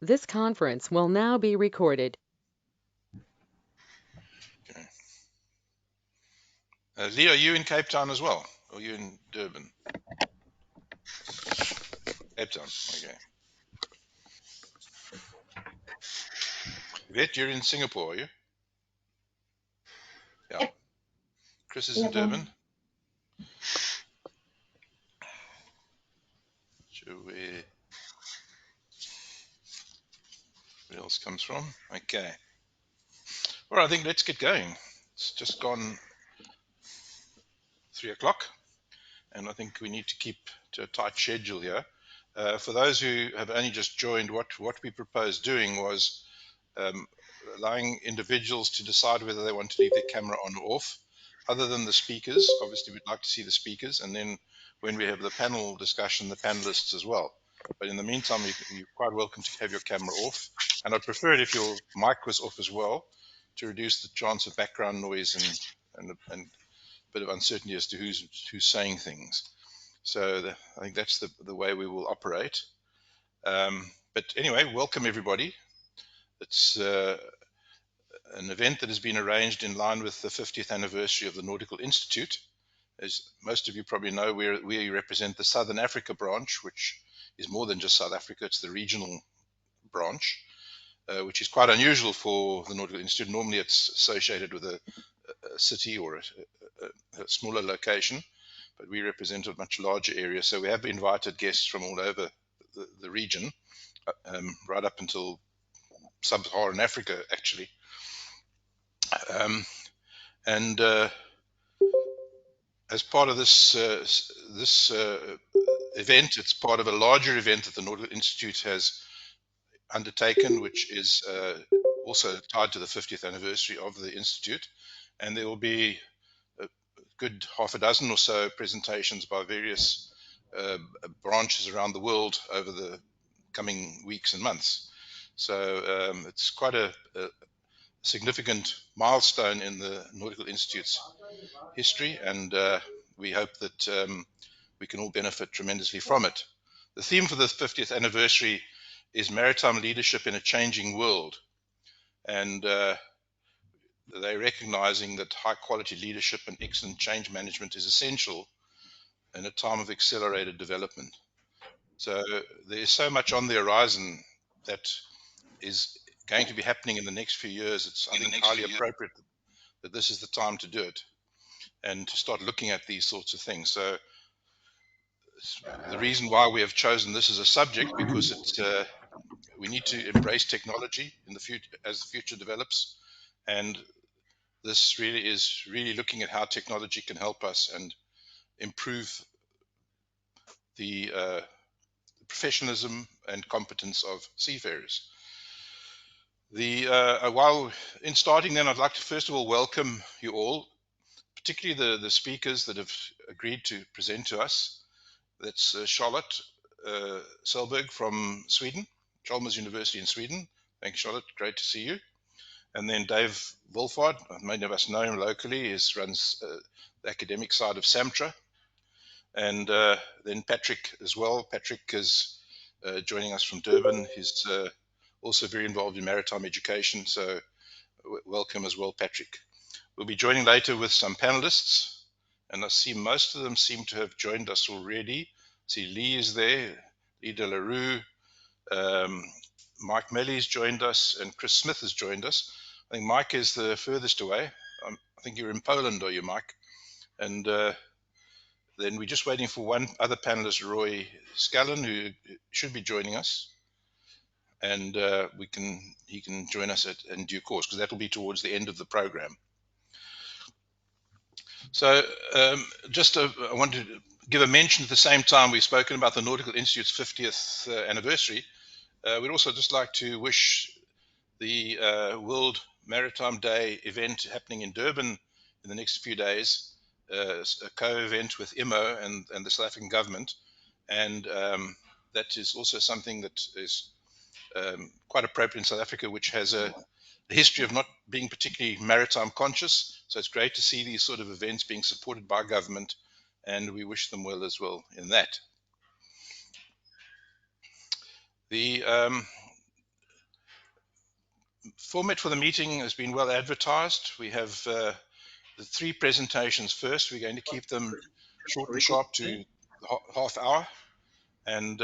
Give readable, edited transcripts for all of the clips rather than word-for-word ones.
This conference will now be recorded. Okay. Lee, are you in Cape Town as well? Or are you in Durban? Cape Town, okay. Yvette, you're in Singapore, are you? Yeah. Yep. Chris is in Durban. Durban. Sure, where else comes from? Okay. All right, I think let's get going. It's just gone 3 o'clock, and I think we need to keep to a tight schedule here. For those who have only just joined, what we proposed doing was um, allowing individuals to decide whether they want to leave their camera on or off. Other than the speakers, obviously we'd like to see the speakers, and then when we have the panel discussion, the panelists as well. But in the meantime, you're quite welcome to have your camera off, and I'd prefer it if your mic was off as well, to reduce the chance of background noise and a bit of uncertainty as to who's saying things. So I think that's the way we will operate. But anyway, welcome everybody. It's an event that has been arranged in line with the 50th anniversary of the Nautical Institute. As most of you probably know, we represent the Southern Africa branch, which is more than just South Africa, it's the regional branch, which is quite unusual for the Nautical Institute. Normally it's associated with a city or a smaller location, but we represent a much larger area. So we have invited guests from all over the region, right up until sub-Saharan Africa, actually. Um, and As part of this event, it's part of a larger event that the Nautical Institute has undertaken, which is also tied to the 50th anniversary of the Institute. And there will be a good half a dozen or so presentations by various branches around the world over the coming weeks and months. So it's quite a significant milestone in the Nautical Institute's history, and we hope that we can all benefit tremendously from it. The theme for the 50th anniversary is Maritime Leadership in a Changing World, and they're recognizing that high quality leadership and excellent change management is essential in a time of accelerated development. So there is so much on the horizon that is going to be happening in the next few years. It's, I think, highly appropriate that this is the time to do it and to start looking at these sorts of things. So the reason why we have chosen this as a subject, because we need to embrace technology in the future as the future develops, and this really is looking at how technology can help us and improve the professionalism and competence of seafarers. While in starting, then I'd like to first of all welcome you all, particularly the speakers that have agreed to present to us. That's Charlotte Selberg from Sweden, Chalmers University in Sweden. Thanks, Charlotte. Great to see you. And then Dave Wilford, many of us know him locally, runs the academic side of SAMSA. And then Patrick as well. Patrick is joining us from Durban. He's also very involved in maritime education. So welcome as well, Patrick. We'll be joining later with some panelists, and I see most of them seem to have joined us already. I see Lee is there, Lee De La Rue, Mike Melly's joined us, and Chris Smith has joined us. I think Mike is the furthest away. I think you're in Poland, are you, Mike? And then we're just waiting for one other panelist, Roy Scallon, who should be joining us. And he can join us in due course, because that will be towards the end of the program. So I want to give a mention at the same time. We've spoken about the Nautical Institute's 50th anniversary. We'd also just like to wish the World Maritime Day event happening in Durban in the next few days, a co-event with IMO and the South African government. And that is also something that is quite appropriate in South Africa, which has a history of not being particularly maritime conscious. So it's great to see these sort of events being supported by government, and we wish them well as well in that. The format for the meeting has been well advertised. We have the 3 presentations first. We're going to keep them short and sharp to half hour, and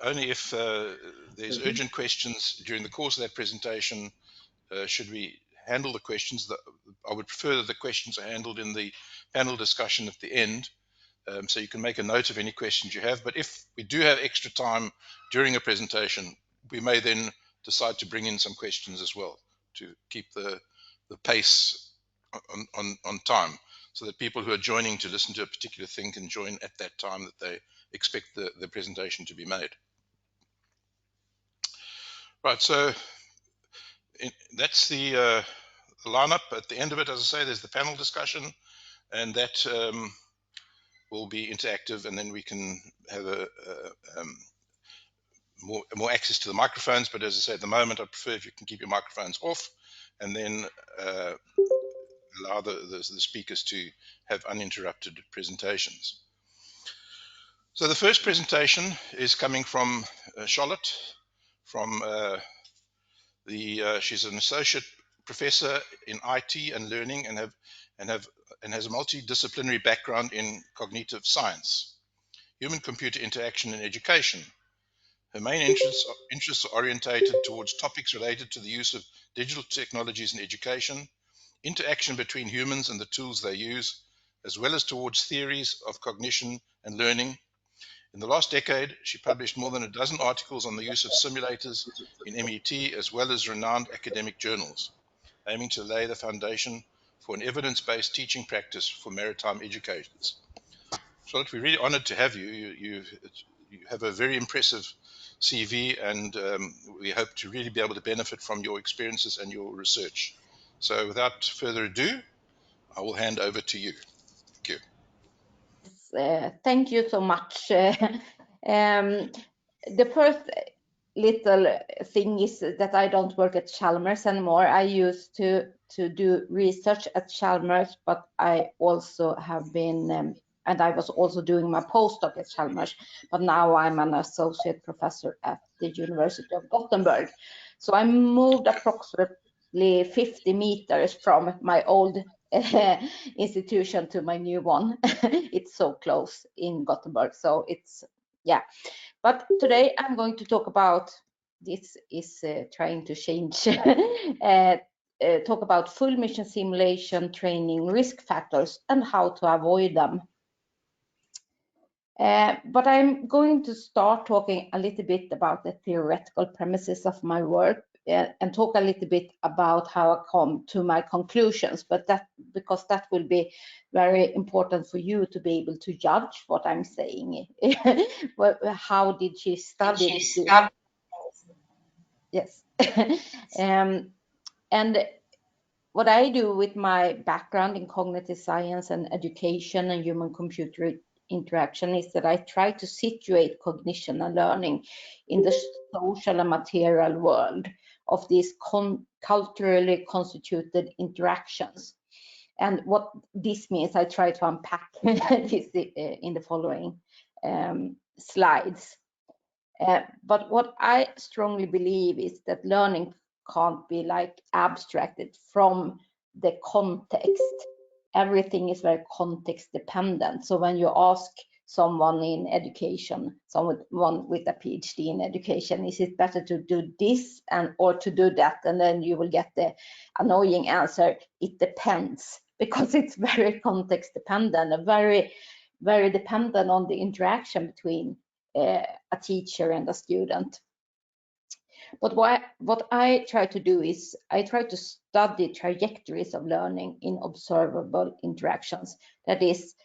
only if there's urgent questions during the course of that presentation should we handle the questions. I would prefer that the questions are handled in the panel discussion at the end, so you can make a note of any questions you have. But if we do have extra time during a presentation, we may then decide to bring in some questions as well to keep the pace on time, so that people who are joining to listen to a particular thing can join at that time that they expect the presentation to be made. Right, so that's the lineup. At the end of it, as I say, there's the panel discussion, and that will be interactive, and then we can have more access to the microphones. But as I say, at the moment, I prefer if you can keep your microphones off, and then allow the speakers to have uninterrupted presentations. So the first presentation is coming from Charlotte, from she's an associate professor in IT and learning, and has a multidisciplinary background in cognitive science, human-computer interaction in education. Her main interests are orientated towards topics related to the use of digital technologies in education, interaction between humans and the tools they use, as well as towards theories of cognition and learning. In the last decade, she published more than a dozen articles on the use of simulators in MET, as well as renowned academic journals, aiming to lay the foundation for an evidence-based teaching practice for maritime educators. Charlotte, we're really honored to have you. You have a very impressive CV, and we hope to really be able to benefit from your experiences and your research. So without further ado, I will hand over to you. Thank you. Thank you so much. The first little thing is that I don't work at Chalmers anymore. I used to do research at Chalmers, but I also have been, and I was also doing my postdoc at Chalmers, but now I'm an associate professor at the University of Gothenburg. So I moved approximately 50 meters from my old institution to my new one. It's so close in Gothenburg, so it's, yeah. But today I'm going to talk about, this is trying to change, talk about full mission simulation training risk factors and how to avoid them. But I'm going to start talking a little bit about the theoretical premises of my work and talk a little bit about how I come to my conclusions, but because that will be very important for you to be able to judge what I'm saying. How did she study? Yes. And what I do with my background in cognitive science and education and human-computer interaction is that I try to situate cognition and learning in the social and material world of these culturally constituted interactions. And what this means, I try to unpack this in the following slides. But what I strongly believe is that learning can't be like abstracted from the context. Everything is very context dependent. So when you ask someone in education, someone with a PhD in education, is it better to do this or to do that? And then you will get the annoying answer, it depends, because it's very context dependent and very, very dependent on the interaction between a teacher and a student. But what I try to do is I try to study trajectories of learning in observable interactions. That is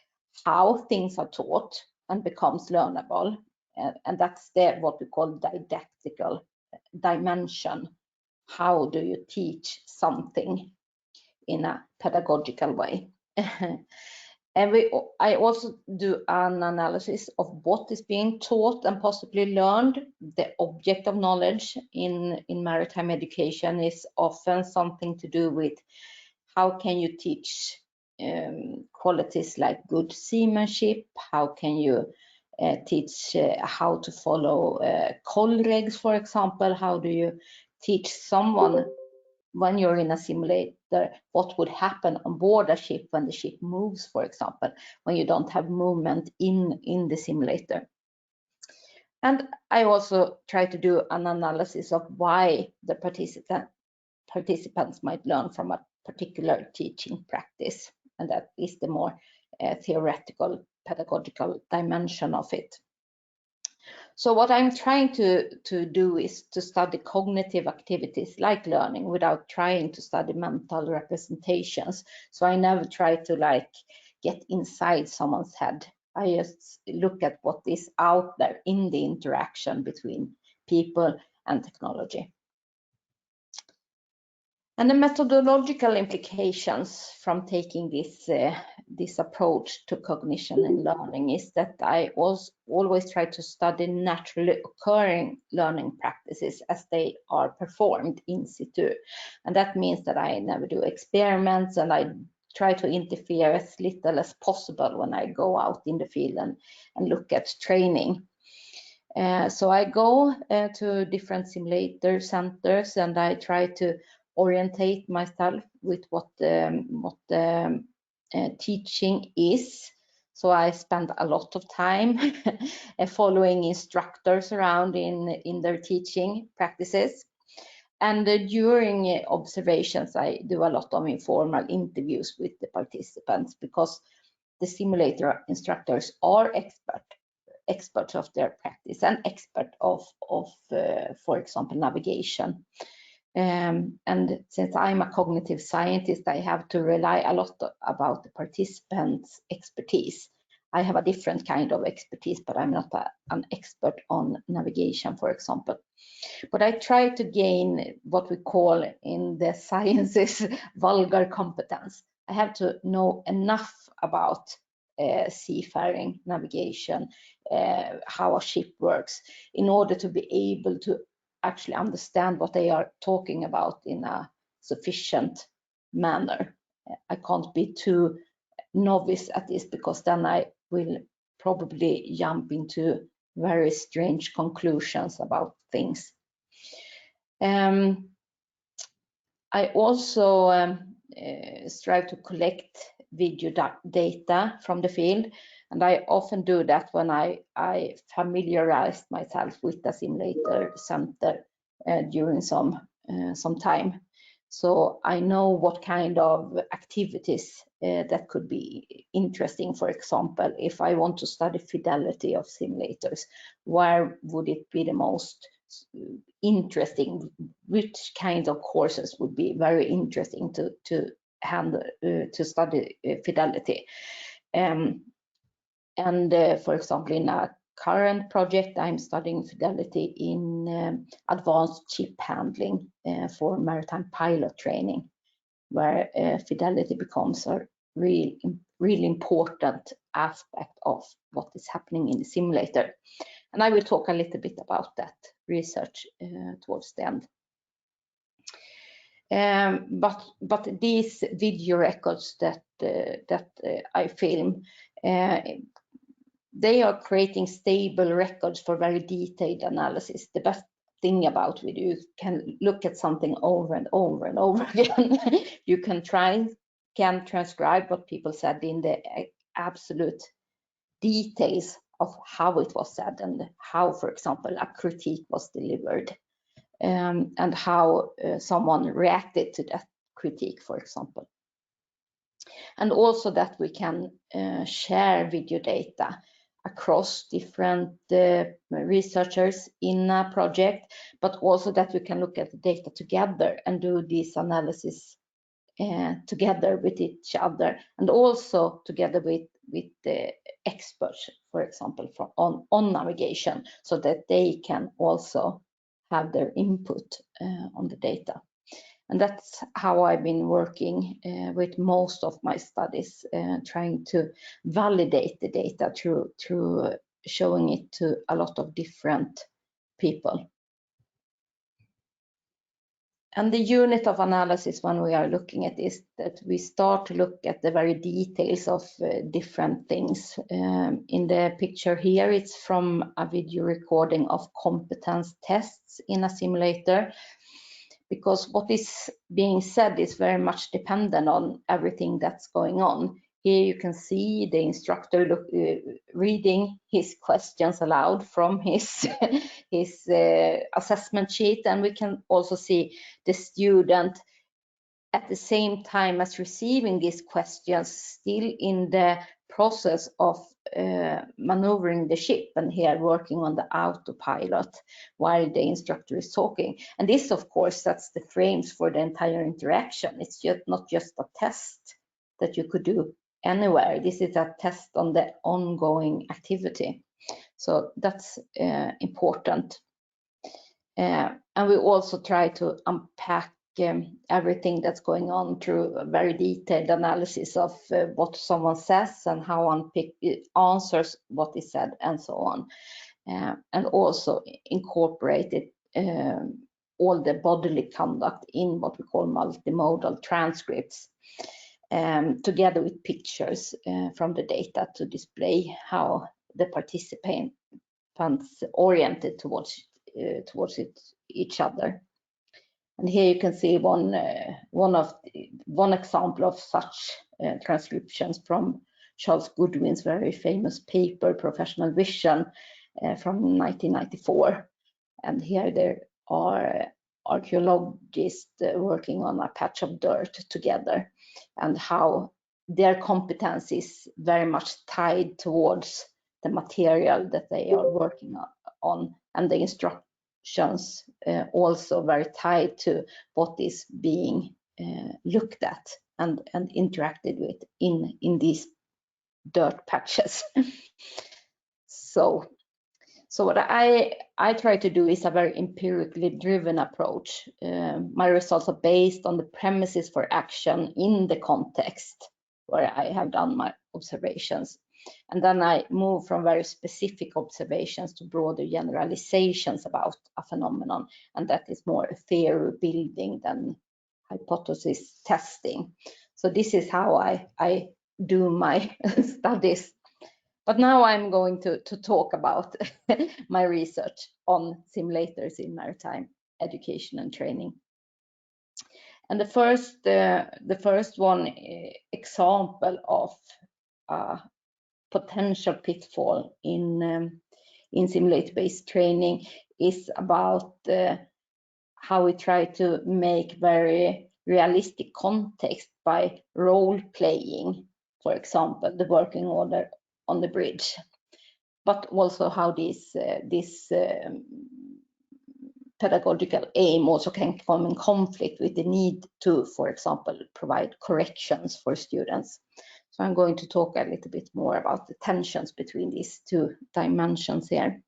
how things are taught and becomes learnable. And that's what we call didactical dimension. How do you teach something in a pedagogical way? And I also do an analysis of what is being taught and possibly learned. The object of knowledge in maritime education is often something to do with how can you teach qualities like good seamanship, how can you teach how to follow colregs, for example, how do you teach someone when you're in a simulator what would happen on board a ship when the ship moves, for example, when you don't have movement in the simulator. And I also try to do an analysis of why the participants might learn from a particular teaching practice, and that is the more theoretical pedagogical dimension of it. So what I'm trying to do is to study cognitive activities like learning without trying to study mental representations. So I never try to like get inside someone's head. I just look at what is out there in the interaction between people and technology. And the methodological implications from taking this approach to cognition and learning is that I always try to study naturally occurring learning practices as they are performed in situ. And that means that I never do experiments, and I try to interfere as little as possible when I go out in the field and look at training. So I go to different simulator centers, and I try to orientate myself with what teaching is. So I spend a lot of time following instructors around in their teaching practices. And during observations, I do a lot of informal interviews with the participants, because the simulator instructors are experts of their practice and expert of for example, navigation. And since I'm a cognitive scientist, I have to rely a lot about the participants' expertise. I have a different kind of expertise, but I'm not an expert on navigation, for example. But I try to gain what we call in the sciences vulgar competence. I have to know enough about seafaring, navigation, how a ship works, in order to be able to actually understand what they are talking about in a sufficient manner. I can't be too novice at this, because then I will probably jump into very strange conclusions about things. I also strive to collect video data from the field, and I often do that when I familiarize myself with the simulator center during some time. So I know what kind of activities that could be interesting. For example, if I want to study fidelity of simulators, where would it be the most interesting? Which kinds of courses would be very interesting to handle to study fidelity? And for example, in a current project, I'm studying fidelity in advanced ship handling for maritime pilot training, where fidelity becomes a really important aspect of what is happening in the simulator. And I will talk a little bit about that research towards the end. But these video records that I film, they are creating stable records for very detailed analysis. The best thing about it, you can look at something over and over and over again. You can transcribe what people said in the absolute details of how it was said, and how, for example, a critique was delivered, and how someone reacted to that critique, for example. And also that we can share video data across different researchers in a project, but also that we can look at the data together and do this analysis together with each other, and also together with the experts, for example, on navigation, so that they can also have their input on the data. And that's how I've been working with most of my studies, trying to validate the data through showing it to a lot of different people. And the unit of analysis when we are looking at this, that we start to look at the very details of different things. In the picture here, it's from a video recording of competence tests in a simulator. because what is being said is very much dependent on everything that's going on. Here you can see the instructor reading his questions aloud from his assessment sheet, and we can also see the student at the same time as receiving these questions still in the process of maneuvering the ship, and here working on the autopilot while the instructor is talking. And this, of course, sets the frames for the entire interaction. It's just not just a test that you could do anywhere. This is a test on the ongoing activity. So that's important. And we also try to unpack everything that's going on through a very detailed analysis of what someone says and how one answers what is said and so on. And also incorporated all the bodily conduct in what we call multimodal transcripts, together with pictures from the data to display how the participants oriented towards each other. And here you can see one example of such transcriptions from Charles Goodwin's very famous paper, Professional Vision, from 1994. And here there are archaeologists working on a patch of dirt together, and how their competence is very much tied towards the material that they are working on, and the instructions also very tied to what is being looked at and interacted with in these dirt patches. So what I try to do is a very empirically driven approach. My results are based on the premises for action in the context where I have done my observations. And then I move from very specific observations to broader generalizations about a phenomenon. And that is more theory building than hypothesis testing. So this is how I do my studies. But now I'm going to talk about my research on simulators in maritime education and training. And the first one example of a potential pitfall in simulator-based training is about how we try to make very realistic context by role playing, for example, the working order on the bridge, but also how this pedagogical aim also can come in conflict with the need to, for example, provide corrections for students. So I'm going to talk a little bit more about the tensions between these two dimensions here.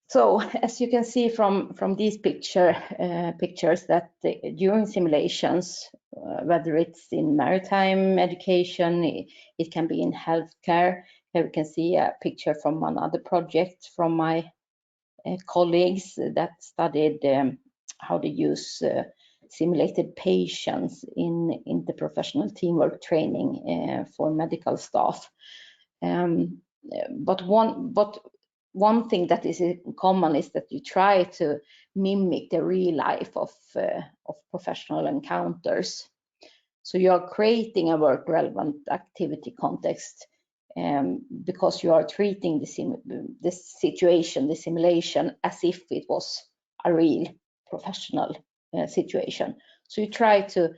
So as you can see from these pictures that during simulations, whether it's in maritime education, it can be in healthcare. Here we can see a picture from another project from my colleagues that studied how to use simulated patients in interprofessional teamwork training for medical staff. But one thing that is common is that you try to mimic the real life of professional encounters. So you are creating a work relevant activity context because you are treating the situation, the simulation, as if it was a real professional situation. So you try to,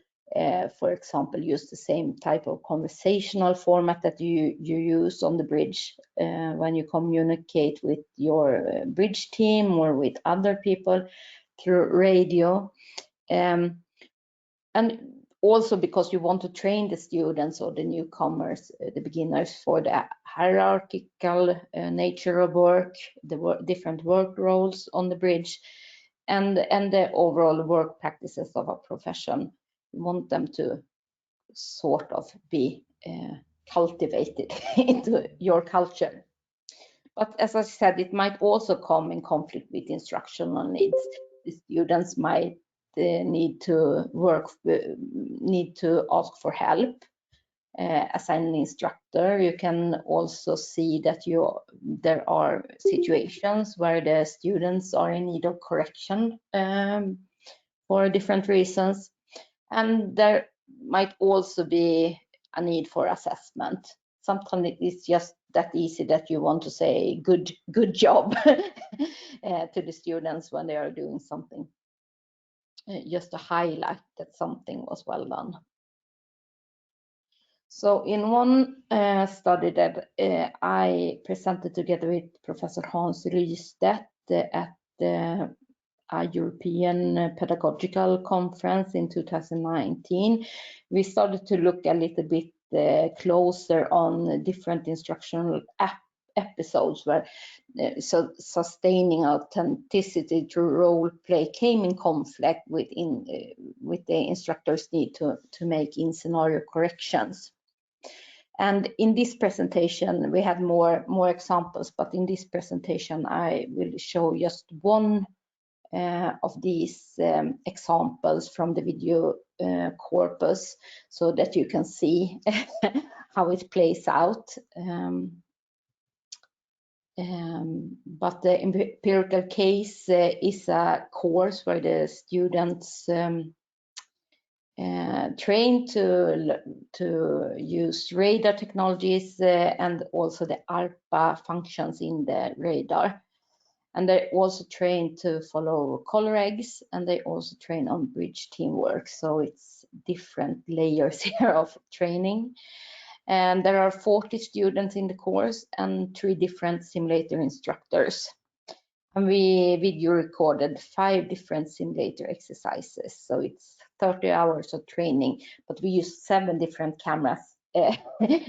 for example, use the same type of conversational format that you use on the bridge when you communicate with your bridge team or with other people through radio. And also because you want to train the students or the newcomers, the beginners, for the hierarchical nature of work, the different work roles on the bridge, and the overall work practices of a profession. You want them to sort of be cultivated into your culture. But as I said, it might also come in conflict with instructional needs. The students might need to ask for help, assign an instructor. You can also see that there are situations where the students are in need of correction for different reasons, and there might also be a need for assessment. Sometimes it's just that easy that you want to say good job to the students when they are doing something, just to highlight that something was well done. So in one study that I presented together with Professor Hans Rystedt at a European Pedagogical Conference in 2019, we started to look a little bit closer on different instructional episodes where sustaining authenticity through role play came in conflict with the instructor's need to make in scenario corrections. And in this presentation, we had more examples, but in this presentation, I will show just one of these examples from the video corpus so that you can see how it plays out. But the empirical case is a course where the students trained to use radar technologies and also the ARPA functions in the radar. And they also trained to follow color eggs, and they also train on bridge teamwork. So it's different layers here of training. And there are 40 students in the course and 3 different simulator instructors. And we video recorded 5 different simulator exercises. So it's 30 hours of training, but we used 7 different cameras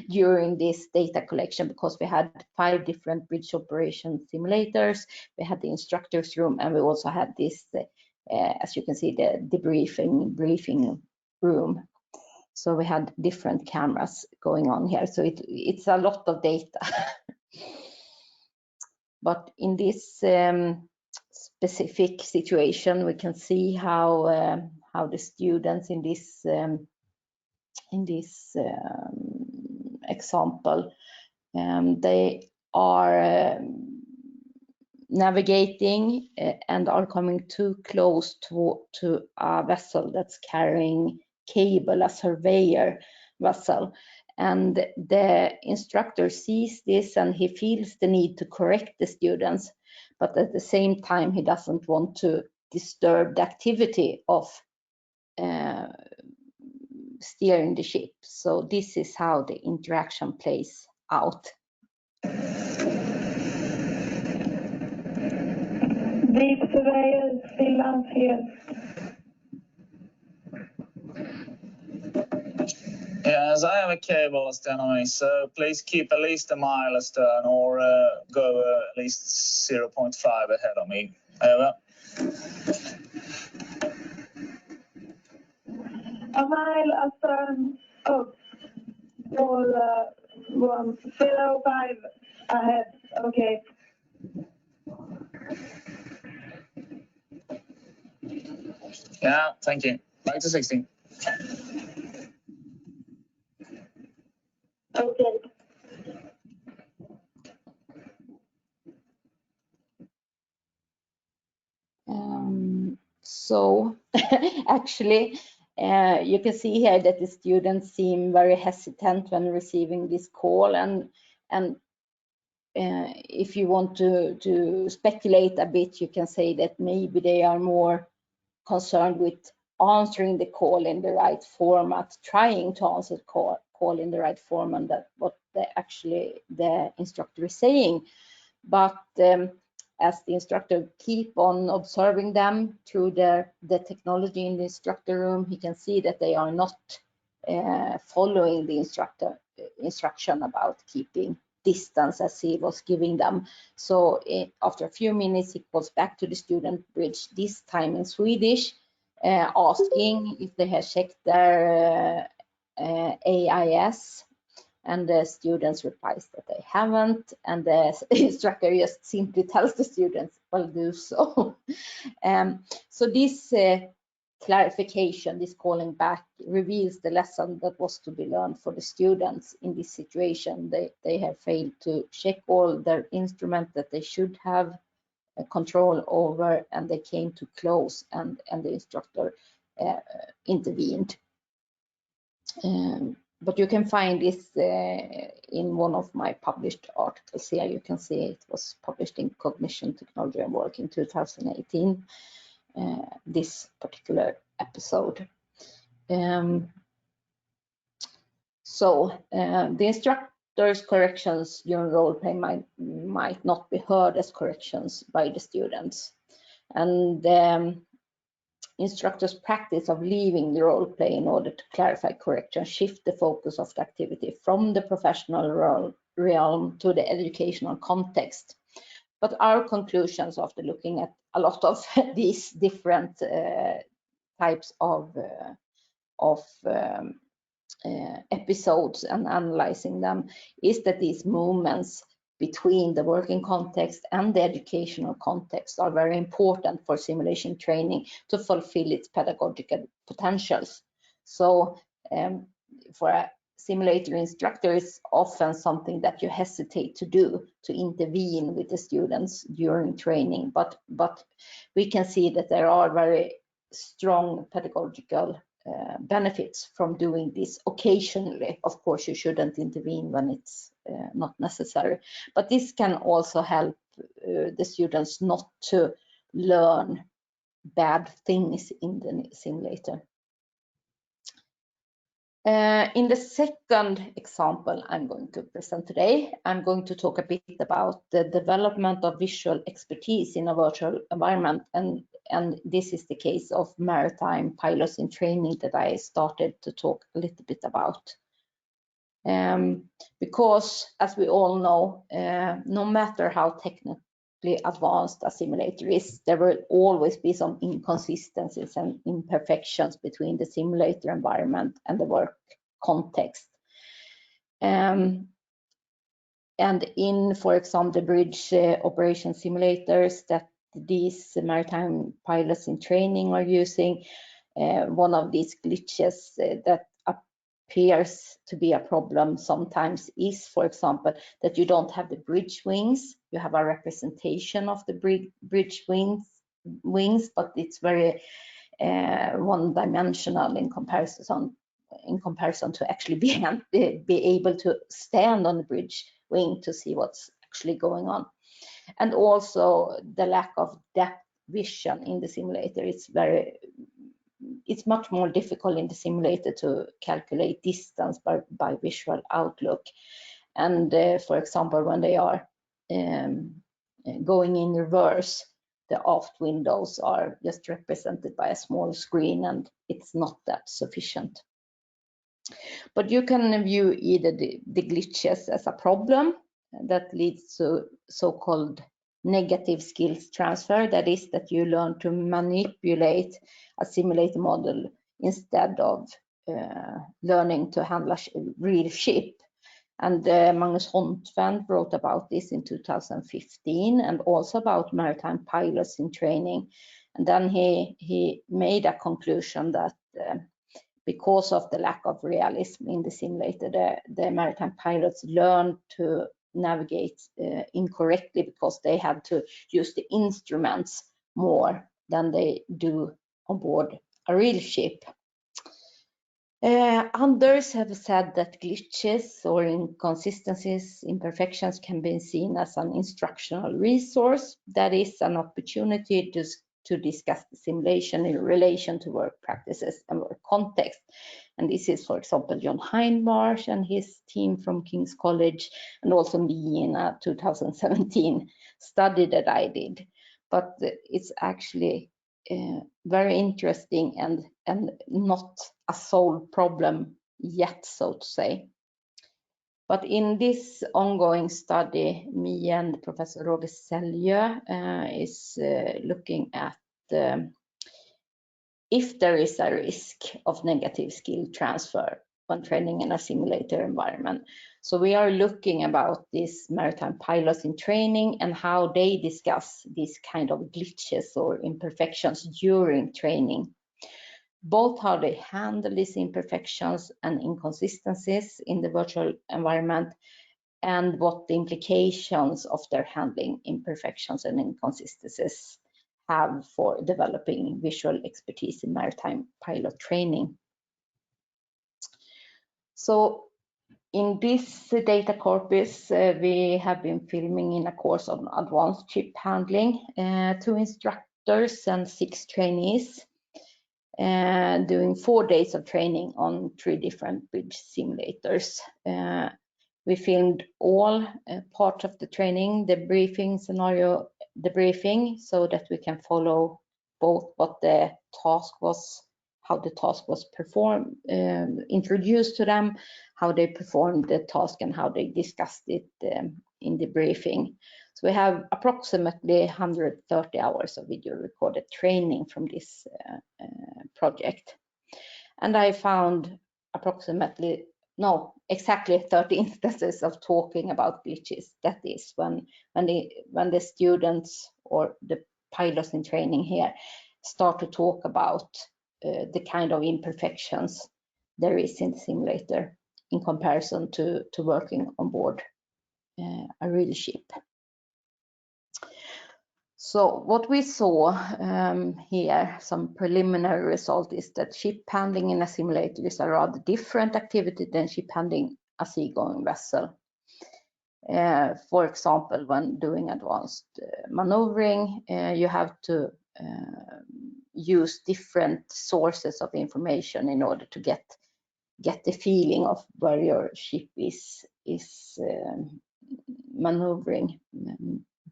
during this data collection because we had 5 different bridge operation simulators. We had the instructor's room, and we also had this, as you can see, the briefing room. So we had different cameras going on here. So it's a lot of data. But in this specific situation, we can see how the students in this example, they are navigating and are coming too close to a vessel that's carrying cable, a surveyor vessel. And the instructor sees this and he feels the need to correct the students, but at the same time he doesn't want to disturb the activity of steering the ship. So this is how the interaction plays out. Deep surveyor, Finland here. Yes, I have a cable astronomy, so please keep at least a mile astern or go at least 0.5 ahead of me. Over. A mile astern, or 1.05 ahead, okay. Yeah, thank you. Back to 16. Okay. So actually, you can see here that the students seem very hesitant when receiving this call, and if you want to speculate a bit, you can say that maybe they are more concerned with answering the call in the right format, trying to answer the call in the right format, that what the instructor is saying. But as the instructor keep on observing them through the technology in the instructor room, he can see that they are not following the instruction about keeping distance as he was giving them. So after a few minutes, he calls back to the student bridge, this time in Swedish, asking if they have checked their AIS. And the students replies that they haven't, and the instructor just simply tells the students, well, do so. So this clarification, this calling back, reveals the lesson that was to be learned for the students in this situation. They have failed to check all their instruments that they should have control over, and they came too close, and the instructor intervened. But you can find this in one of my published articles here. You can see it was published in Cognition, Technology and Work in 2018, this particular episode. The instructor's corrections during role play might not be heard as corrections by the students. And instructors' practice of leaving the role play in order to clarify correction shift the focus of the activity from the professional realm to the educational context. But our conclusions after looking at a lot of these different types of episodes and analyzing them is that these movements between the working context and the educational context are very important for simulation training to fulfill its pedagogical potentials. So for a simulator instructor, it's often something that you hesitate to do, to intervene with the students during training, but we can see that there are very strong pedagogical benefits from doing this occasionally. Of course, you shouldn't intervene when it's not necessary, but this can also help the students not to learn bad things in the simulator. In the second example I'm going to present today, I'm going to talk a bit about the development of visual expertise in a virtual environment, and this is the case of maritime pilots in training that I started to talk a little bit about. Because, as we all know, no matter how technically advanced a simulator is, there will always be some inconsistencies and imperfections between the simulator environment and the work context. And in, for example, the bridge operation simulators that these maritime pilots in training are using, one of these glitches that appears to be a problem sometimes is, for example, that you don't have the bridge wings. You have a representation of the bridge wings, but it's very one-dimensional in comparison to actually be able to stand on the bridge wing to see what's actually going on. And also the lack of depth vision in the simulator. It's much more difficult in the simulator to calculate distance by visual outlook. And for example, when they are going in reverse, the aft windows are just represented by a small screen, and it's not that sufficient. But you can view either the glitches as a problem that leads to so-called negative skills transfer, that is, that you learn to manipulate a simulator model instead of learning to handle a real ship. And Magnus Hontvand wrote about this in 2015, and also about maritime pilots in training. And then he made a conclusion that because of the lack of realism in the simulator, the maritime pilots learned to navigate incorrectly because they had to use the instruments more than they do on board a real ship. Others have said that glitches or inconsistencies, imperfections can be seen as an instructional resource. That is an opportunity to discuss the simulation in relation to work practices and work context. And this is, for example, John Hindmarsh and his team from King's College, and also me in a 2017 study that I did. But it's actually very interesting and not a solved problem yet, so to say. But in this ongoing study, me and Professor Roger Seljö is looking at if there is a risk of negative skill transfer when training in a simulator environment. So we are looking about these maritime pilots in training and how they discuss these kind of glitches or imperfections during training. both how they handle these imperfections and inconsistencies in the virtual environment, and what the implications of their handling imperfections and inconsistencies have for developing visual expertise in maritime pilot training. So in this data corpus, we have been filming in a course on advanced ship handling, 2 instructors and 6 trainees, doing 4 days of training on 3 different bridge simulators. We filmed all parts of the training, the briefing, scenario debriefing, so that we can follow both what the task was, how the task was performed, introduced to them, how they performed the task, and how they discussed it in the briefing. So we have approximately 130 hours of video recorded training from this project. And I found exactly 30 instances of talking about glitches. That is when the students or the pilots in training here start to talk about the kind of imperfections there is in the simulator in comparison to working on board a real ship. So what we saw here, some preliminary result, is that ship handling in a simulator is a rather different activity than ship handling a seagoing vessel. For example, when doing advanced maneuvering, you have to use different sources of information in order to get the feeling of where your ship is maneuvering,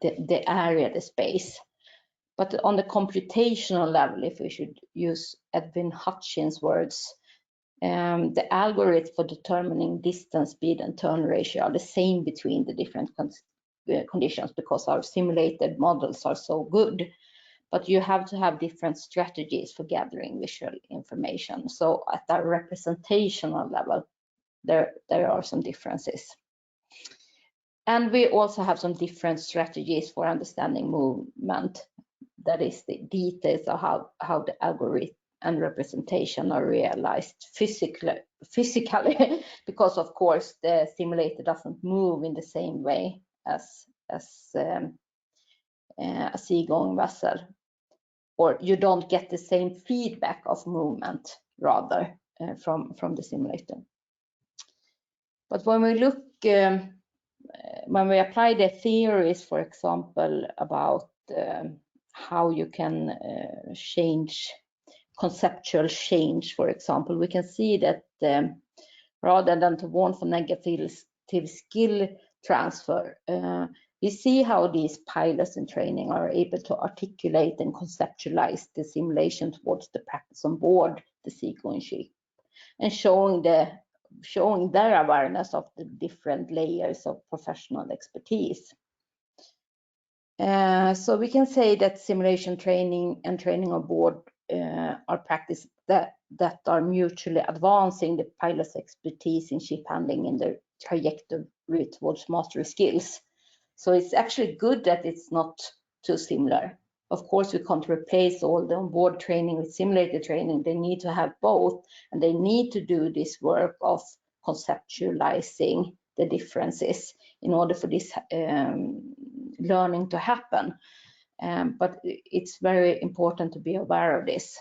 the area, the space. But on the computational level, if we should use Edwin Hutchins' words, the algorithm for determining distance, speed, and turn ratio are the same between the different conditions, because our simulated models are so good. But you have to have different strategies for gathering visual information. So at a representational level, there are some differences. And we also have some different strategies for understanding movement. That is the details of how the algorithm and representation are realized physically, because of course the simulator doesn't move in the same way as a seagoing vessel, or you don't get the same feedback of movement rather from the simulator. But when we look, when we apply the theories, for example, about how you can change conceptual change, for example, we can see that rather than to warn for negative skill transfer, we see how these pilots in training are able to articulate and conceptualize the simulation towards the practice on board the seagoing ship, and showing their awareness of the different layers of professional expertise. So we can say that simulation training and training on board are practices that are mutually advancing the pilot's expertise in ship handling in their trajectory towards mastery skills. So it's actually good that it's not too similar. Of course, we can't replace all the onboard training with simulator training. They need to have both, and they need to do this work of conceptualizing the differences in order for this learning to happen. But it's very important to be aware of this.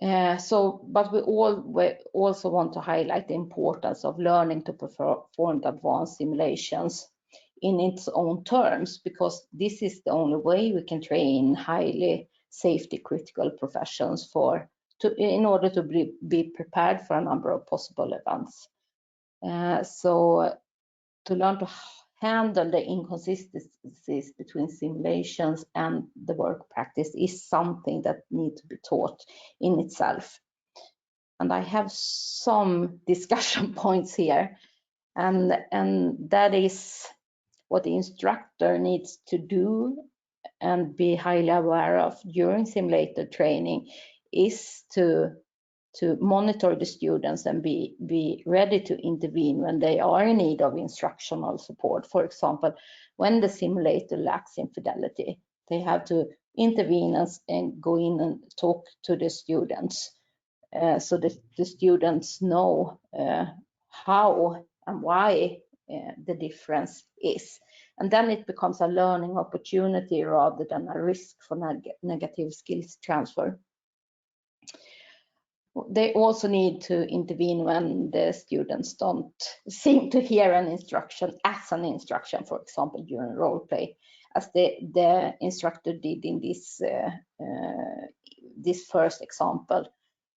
But we also want to highlight the importance of learning to perform advanced simulations in its own terms, because this is the only way we can train highly safety critical professions in order to be prepared for a number of possible events. So to learn to handle the inconsistencies between simulations and the work practice is something that needs to be taught in itself. And I have some discussion points here, and that is what the instructor needs to do and be highly aware of during simulator training is to monitor the students and be ready to intervene when they are in need of instructional support. For example, when the simulator lacks in fidelity, they have to intervene and go in and talk to the students, so that the students know how and why the difference is. And then it becomes a learning opportunity rather than a risk for negative skills transfer. They also need to intervene when the students don't seem to hear an instruction as an instruction, for example, during role play, as the instructor did in this first example.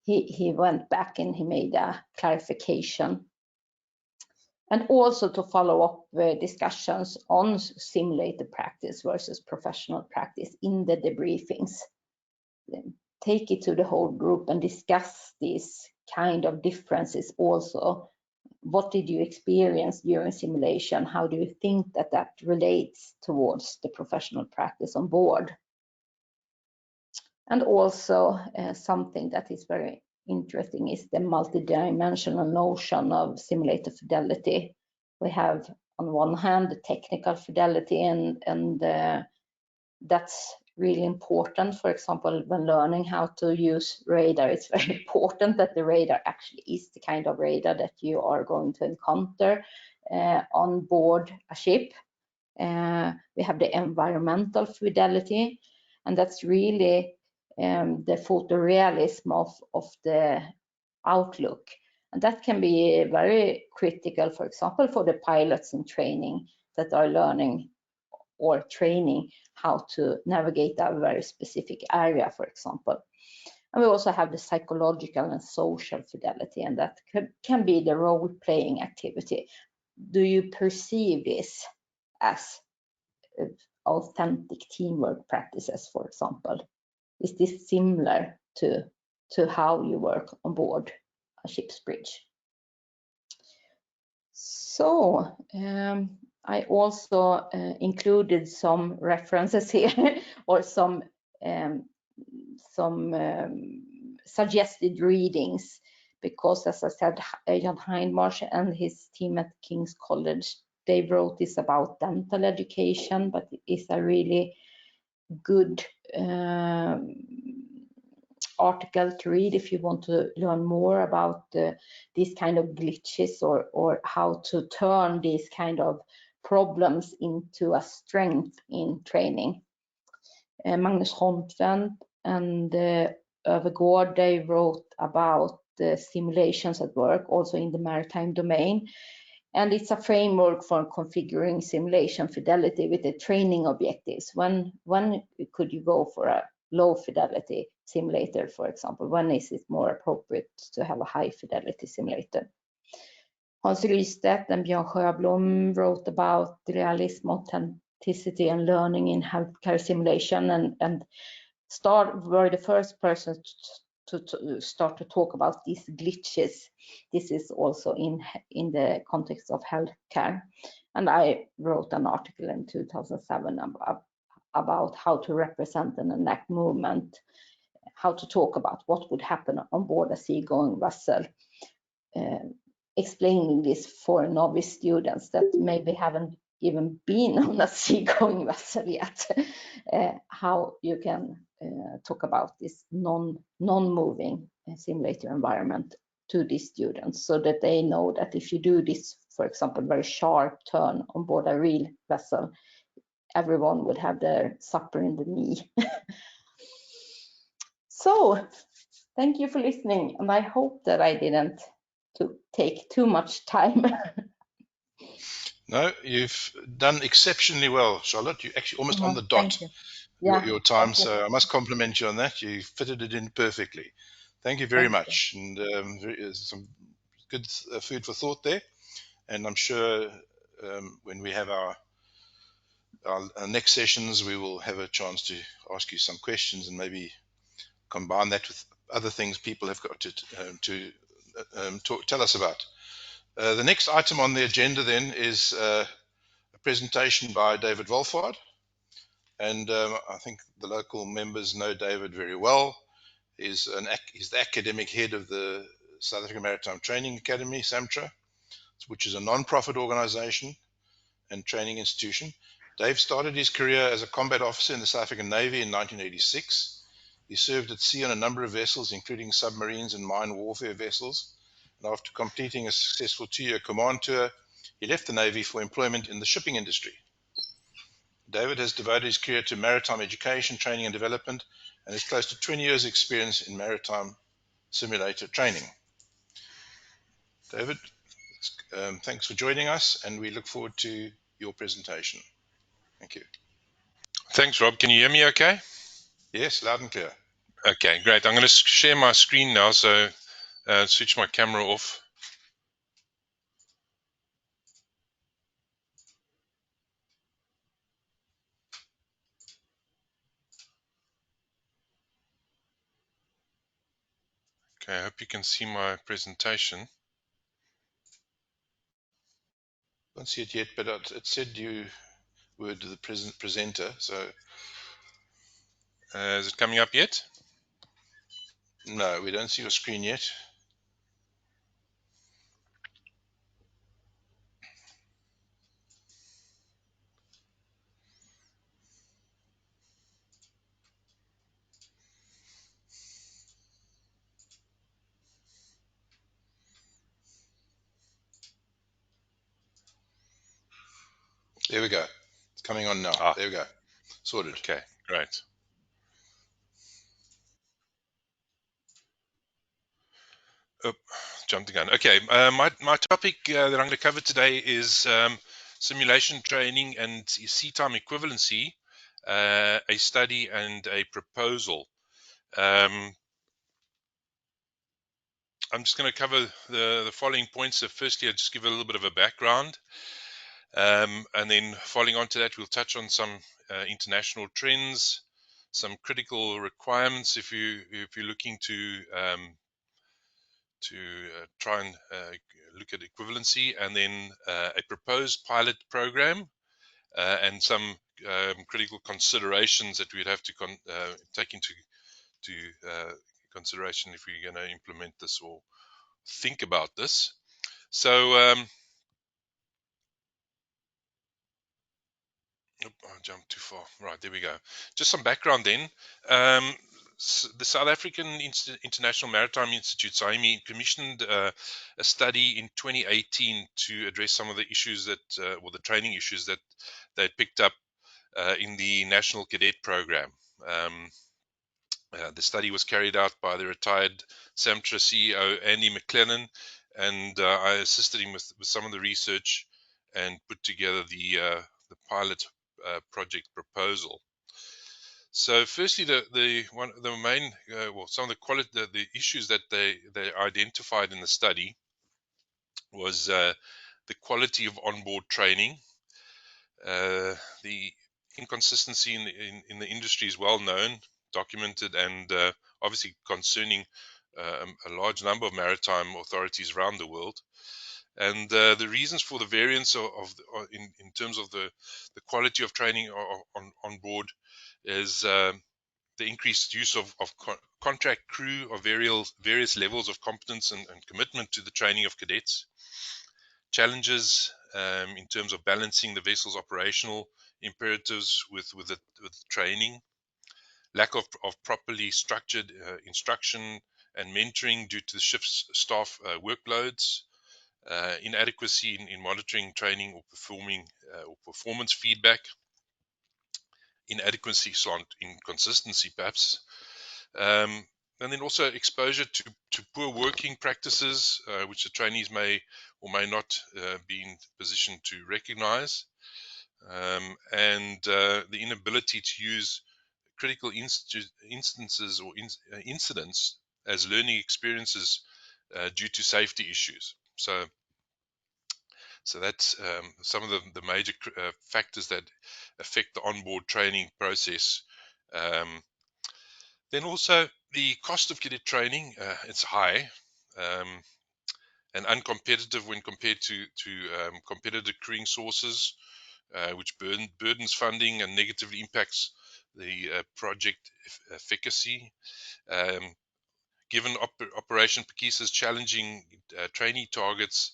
He went back and he made a clarification. And also to follow up discussions on simulated practice versus professional practice in the debriefings. Take it to the whole group and discuss these kind of differences also. What did you experience during simulation? How do you think that that relates towards the professional practice on board? And also something that is very interesting is the multidimensional notion of simulated fidelity. We have on one hand the technical fidelity, and that's really important. For example, when learning how to use radar, it's very important that the radar actually is the kind of radar that you are going to encounter on board a ship. We have the environmental fidelity, and that's really the photorealism of the outlook. And that can be very critical, for example, for the pilots in training that are learning or training how to navigate a very specific area, for example. And we also have the psychological and social fidelity, and that can be the role-playing activity. Do you perceive this as authentic teamwork practices, for example? Is this similar to how you work on board a ship's bridge? So I also included some references here or some suggested readings, because, as I said, Jan Hindmarsh and his team at King's College, they wrote this about dental education, but it's a really good article to read if you want to learn more about these kind of glitches or how to turn these kind of problems into a strength in training. Magnus Hontvent and Övergård, they wrote about the simulations at work, also in the maritime domain. And it's a framework for configuring simulation fidelity with the training objectives. When could you go for a low fidelity simulator, for example? When is it more appropriate to have a high fidelity simulator? Hans Lystedt and Björn Sjöblom wrote about realism, authenticity, and learning in healthcare simulation, and were the first person to start to talk about these glitches. This is also in the context of healthcare. And I wrote an article in 2007 about how to represent an enact movement, how to talk about what would happen on board a seagoing vessel, explaining this for novice students that maybe haven't even been on a seagoing vessel yet, how you can talk about this non-moving simulator environment to these students, so that they know that if you do this, for example, very sharp turn on board a real vessel, everyone would have their supper in the knee. So thank you for listening, and I hope that I didn't take too much time. No, you've done exceptionally well, Charlotte. You're actually almost on the dot. Your time, so I must compliment you on that. You fitted it in perfectly. Thank you very much, and some good food for thought there. And I'm sure when we have our next sessions, we will have a chance to ask you some questions and maybe combine that with other things people have got to tell us about. The next item on the agenda then is a presentation by David Wilford. And I think the local members know David very well. He's the academic head of the South African Maritime Training Academy, SAMSA, which is a non-profit organization and training institution. Dave started his career as a combat officer in the South African Navy in 1986. He served at sea on a number of vessels, including submarines and mine warfare vessels. And after completing a successful 2-year command tour, he left the Navy for employment in the shipping industry. David has devoted his career to maritime education, training and development, and has close to 20 years' experience in maritime simulator training. David, thanks for joining us, and we look forward to your presentation. Thank you. Thanks, Rob. Can you hear me okay? Yes, loud and clear. Okay, great. I'm going to share my screen now, so switch my camera off. Okay, I hope you can see my presentation. I don't see it yet, but it said you were the presenter, so... Is it coming up yet? No, we don't see your screen yet. There we go. It's coming on now. There we go. Sorted. Okay, great. Oh, jumped the gun. Okay, my topic that I'm going to cover today is simulation training and sea time equivalency, a study and a proposal. I'm just going to cover the following points. So firstly, I'll just give a little bit of a background. And then following on to that, we'll touch on some international trends, some critical requirements if you're looking to try and look at equivalency, and then a proposed pilot program and some critical considerations that we'd have to take into consideration if we're going to implement this or think about this. So I jumped too far. Right, there we go. Just some background then. The South African International Maritime Institute, SAMSA, commissioned a study in 2018 to address some of the issues that, or the training issues that they picked up in the National Cadet Program. The study was carried out by the retired SAMSA CEO, Andy McLennan, and I assisted him with some of the research and put together the pilot project proposal. So, firstly, the main some of the issues that they identified in the study was the quality of onboard training. The inconsistency in the industry is well known, documented, and obviously concerning a large number of maritime authorities around the world. And the reasons for the variance in terms of the quality of training on board is the increased use of contract crew of various levels of competence and commitment to the training of cadets. Challenges in terms of balancing the vessel's operational imperatives with training. Lack of properly structured instruction and mentoring due to the ship's staff workloads. Inadequacy in monitoring training or performance feedback, inadequacy, inconsistency perhaps, and then also exposure to poor working practices, which the trainees may or may not be in position to recognize, and the inability to use critical instances or incidents as learning experiences due to safety issues. So that's some of the major factors that affect the onboard training process. Then also the cost of cadet training, it's high and uncompetitive when compared to competitive crewing sources, which burdens funding and negatively impacts the project efficacy. Given Operation Pakisa's challenging trainee targets,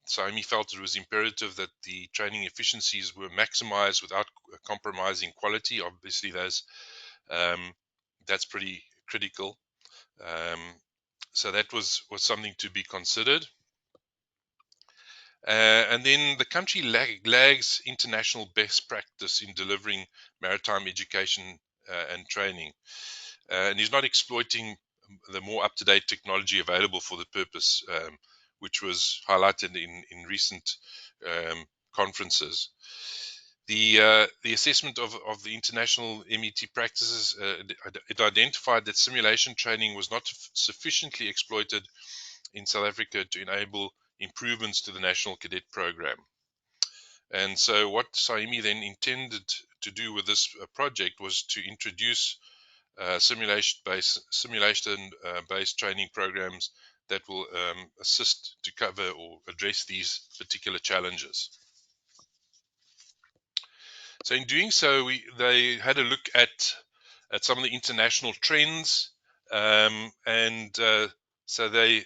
SAMSA felt it was imperative that the training efficiencies were maximized without compromising quality. Obviously, that's pretty critical. So that was something to be considered. And then the country lags international best practice in delivering maritime education and training, and is not exploiting the more up-to-date technology available for the purpose, which was highlighted in recent conferences. The assessment of the international MET practices, it identified that simulation training was not sufficiently exploited in South Africa to enable improvements to the National Cadet Program. And so what SAMSA then intended to do with this project was to introduce simulation-based training programs that will assist to cover or address these particular challenges. So in doing so, they had a look at some of the international trends, so they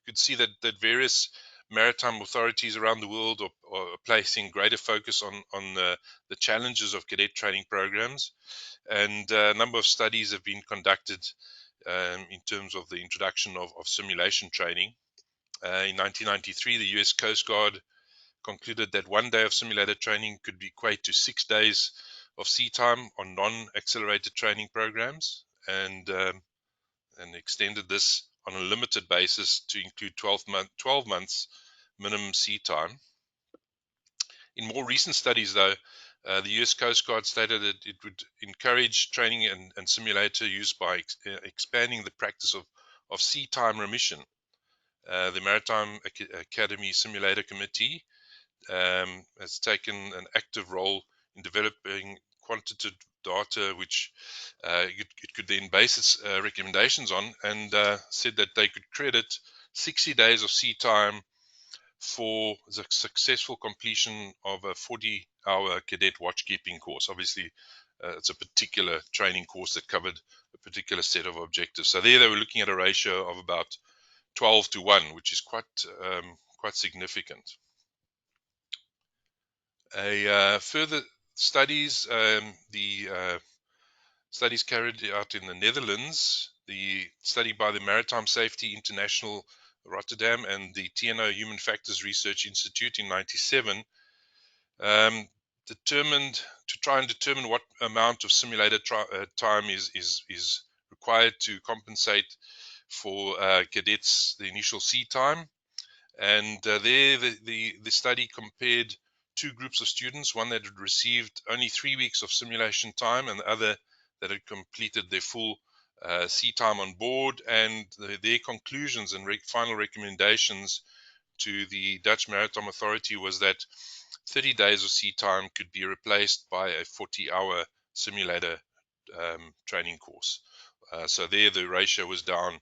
could see that various maritime authorities around the world are placing greater focus on the challenges of cadet training programs, and a number of studies have been conducted in terms of the introduction of simulation training. In 1993, the US Coast Guard concluded that 1 day of simulator training could equate to 6 days of sea time on non-accelerated training programs, and extended this on a limited basis to include 12 months minimum sea time. In more recent studies, though, the US Coast Guard stated that it would encourage training and simulator use by expanding the practice of sea time remission. The Maritime Academy Simulator Committee has taken an active role in developing quantitative data which it could then base its recommendations on, and said that they could credit 60 days of sea time for the successful completion of a 40-hour cadet watchkeeping course. Obviously, it's a particular training course that covered a particular set of objectives. So there they were looking at a ratio of about 12 to 1, which is quite significant. Further studies, studies carried out in the Netherlands, the study by the Maritime Safety International Rotterdam and the TNO Human Factors Research Institute in 1997, determined to try and determine what amount of simulator time is required to compensate for cadets the initial sea time. And there the study compared two groups of students, one that had received only 3 weeks of simulation time and the other that had completed their full sea time on board, and their conclusions and final recommendations to the Dutch Maritime Authority was that 30 days of sea time could be replaced by a 40-hour simulator training course. So there the ratio was down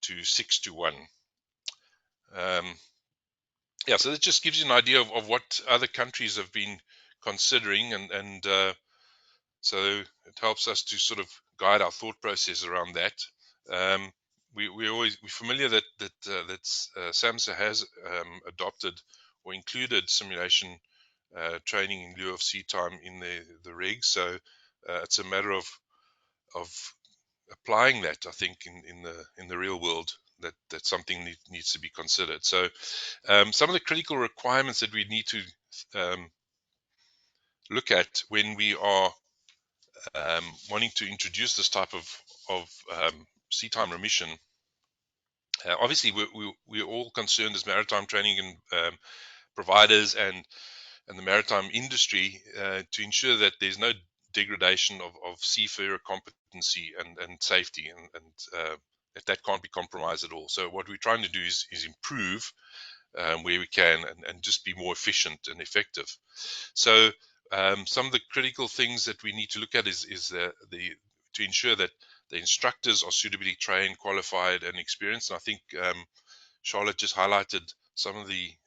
to 6 to 1. Yeah, so that just gives you an idea of what other countries have been considering, and so it helps us to sort of guide our thought process around that. We're familiar that SAMSA has adopted or included simulation training in lieu of sea time in the regs, so it's a matter of applying that, I think, in the real world. That something needs to be considered. So some of the critical requirements that we need to look at when we are wanting to introduce this type of sea time remission. Obviously, we're all concerned as maritime training and providers and the maritime industry to ensure that there's no degradation of seafarer competency and safety, and that can't be compromised at all. So what we're trying to do is improve where we can and just be more efficient and effective. So some of the critical things that we need to look at is to ensure that the instructors are suitably trained, qualified, and experienced. And I think Charlotte just highlighted some of the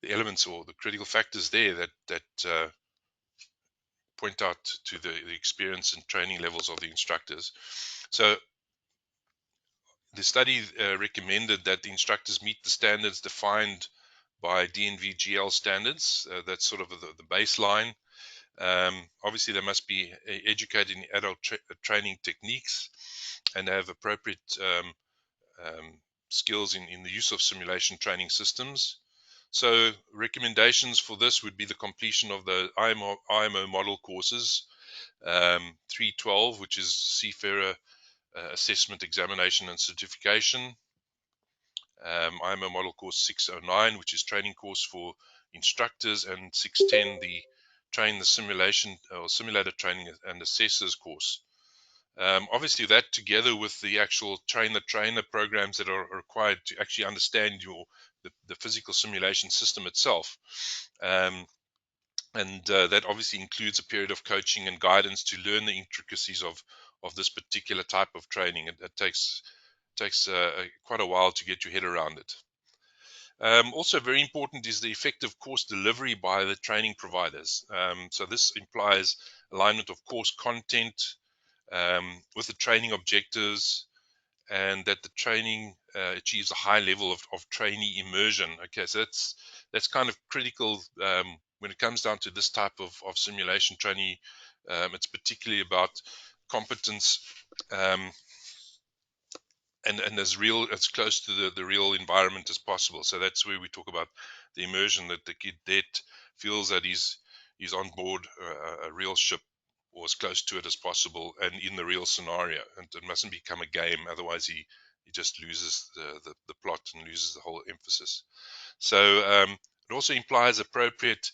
elements or the critical factors there that point out to the experience and training levels of the instructors. So the study recommended that the instructors meet the standards defined by DNV-GL standards. That's sort of the baseline. Obviously, they must be educated in adult training techniques and have appropriate skills in the use of simulation training systems. So recommendations for this would be the completion of the IMO model courses, 312, which is Seafarer Assessment, Examination and Certification, IMO model course 609, which is training course for instructors, and 610, the train the simulation or simulator training and assessors course. Obviously, that together with the actual train-the-trainer programs that are required to actually understand the physical simulation system itself. That obviously includes a period of coaching and guidance to learn the intricacies of this particular type of training. It takes quite a while to get your head around it. Also very important is the effective course delivery by the training providers. So this implies alignment of course content with the training objectives, and that the training achieves a high level of trainee immersion. Okay, so that's kind of critical when it comes down to this type of simulation training. It's particularly about competence and as close to the real environment as possible. So that's where we talk about the immersion, that the cadet feels that he's on board a real ship, or as close to it as possible, and in the real scenario. And it mustn't become a game, otherwise he just loses the plot and loses the whole emphasis. So it also implies appropriate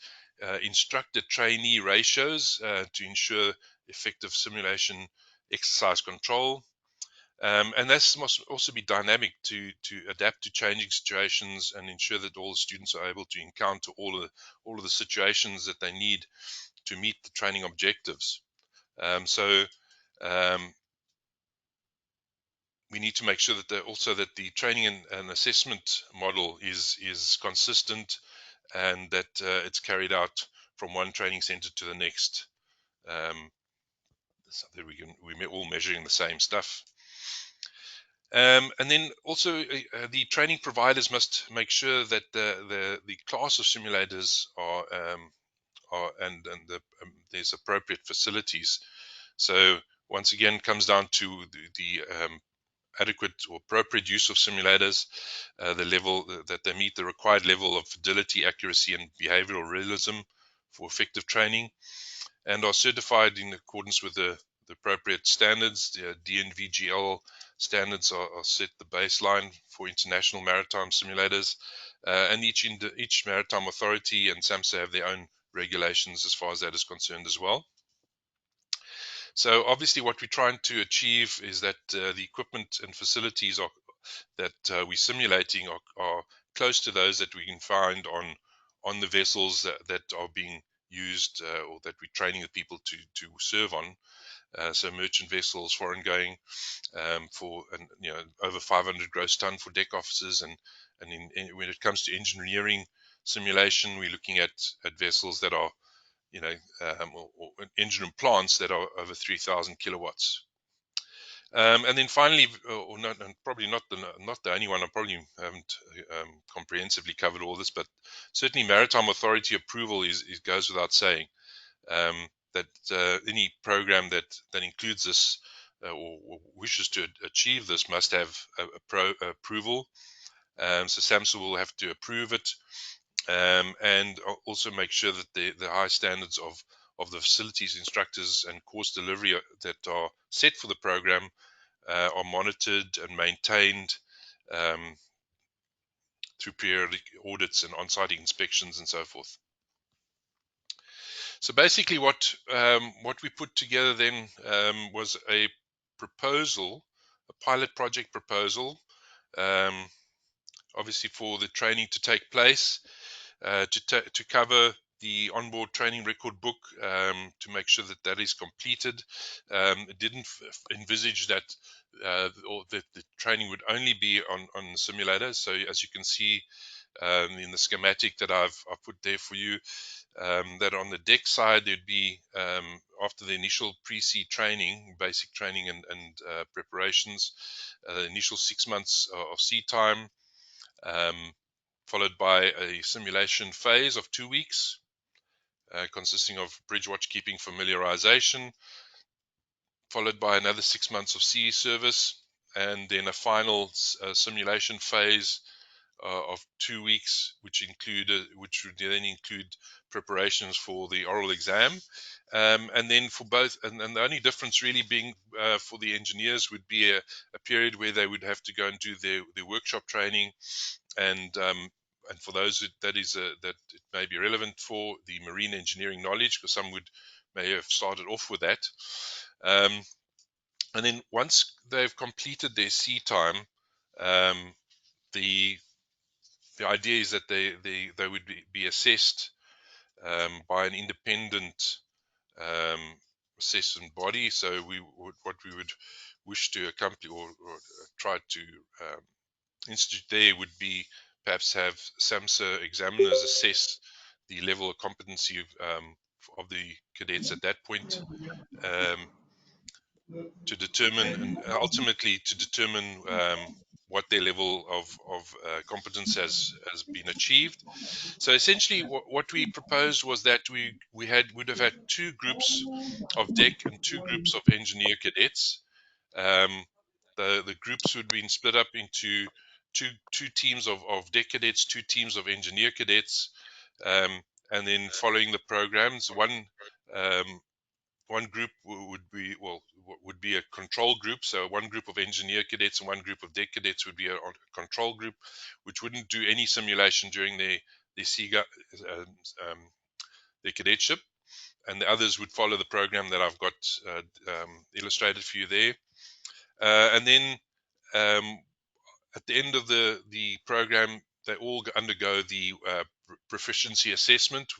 instructor-trainee ratios to ensure effective simulation exercise control. And this must also be dynamic to adapt to changing situations and ensure that all the students are able to encounter all of the situations that they need to meet the training objectives. We need to make sure that the training and assessment model is consistent, and that it's carried out from one training center to the next, so that we're all measuring the same stuff. And then also the training providers must make sure that the class of simulators are there's appropriate facilities. So once again, comes down to the adequate or appropriate use of simulators, the level that they meet the required level of fidelity, accuracy, and behavioral realism for effective training, and are certified in accordance with the appropriate standards. The DNV-GL standards are set the baseline for international maritime simulators, and each maritime authority and SAMSA have their own regulations as far as that is concerned as well. So obviously what we're trying to achieve is that the equipment and facilities that we're simulating are close to those that we can find on the vessels that are being used or that we're training the people to serve on. So merchant vessels, foreign going, for over 500 gross ton for deck officers, and when it comes to engineering simulation, we're looking at vessels that are or engine and plants that are over 3,000 kilowatts. And then finally, probably not the only one, I probably haven't comprehensively covered all this, but certainly maritime authority approval goes without saying. That any program that includes this or wishes to achieve this must have approval. So SAMSA will have to approve it, and also make sure that the high standards of the facilities, instructors, and course delivery that are set for the program are monitored and maintained through periodic audits and on-site inspections and so forth. So basically what we put together then was a proposal, a pilot project proposal, obviously for the training to take place, to cover the onboard training record book, to make sure that is completed. It didn't envisage that or that the training would only be on the simulator. So as you can see in the schematic that I've put there for you, that on the deck side there'd be after the initial pre-sea training, basic training and preparations, the initial 6 months of sea time, followed by a simulation phase of 2 weeks, consisting of bridge watchkeeping familiarization, followed by another 6 months of sea service, and then a final simulation phase of 2 weeks, which would then include preparations for the oral exam, and then for both, and the only difference really being for the engineers would be a period where they would have to go and do their workshop training, and for those that it may be relevant for the marine engineering knowledge, because some may have started off with that. And then once they've completed their sea time, the idea is that they would be assessed by an independent assessment body. So what we would wish to accompany or try to institute there would be perhaps have SAMSA examiners assess the level of competency of the cadets at that point, to determine, and ultimately to determine what their level of competence has been achieved. So essentially what we proposed was that we would have had 2 groups of deck and 2 groups of engineer cadets. The groups would have been split up into two teams of deck cadets, 2 teams of engineer cadets, and then following the programs, one group would be a control group. So one group of engineer cadets and one group of deck cadets would be a control group, which wouldn't do any simulation during their cadetship, and the others would follow the program that I've got illustrated for you there. And then at the end of the program, they all undergo the proficiency assessment,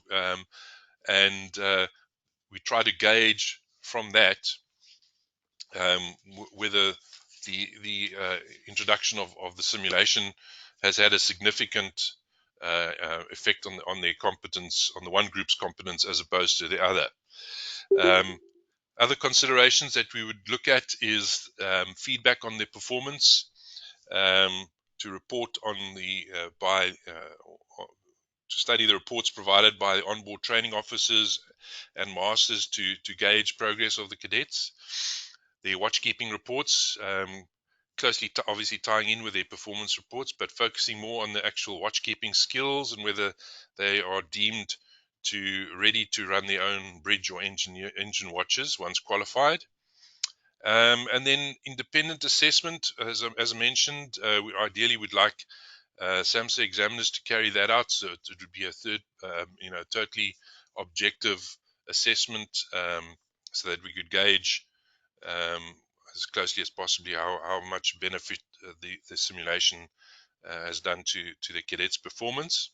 and we try to gauge from that whether the introduction of the simulation has had a significant effect on their competence, on the one group's competence as opposed to the other. Other considerations that we would look at is feedback on their performance, to report on to study the reports provided by onboard training officers and masters to gauge progress of the cadets. The watchkeeping reports, closely obviously tying in with their performance reports, but focusing more on the actual watchkeeping skills and whether they are deemed ready to run their own bridge or engine watches once qualified. And then independent assessment, as I mentioned, we ideally would like SAMSA examiners to carry that out, so it would be a third, totally objective assessment, so that we could gauge as closely as possibly how much benefit the simulation has done to the cadets' performance.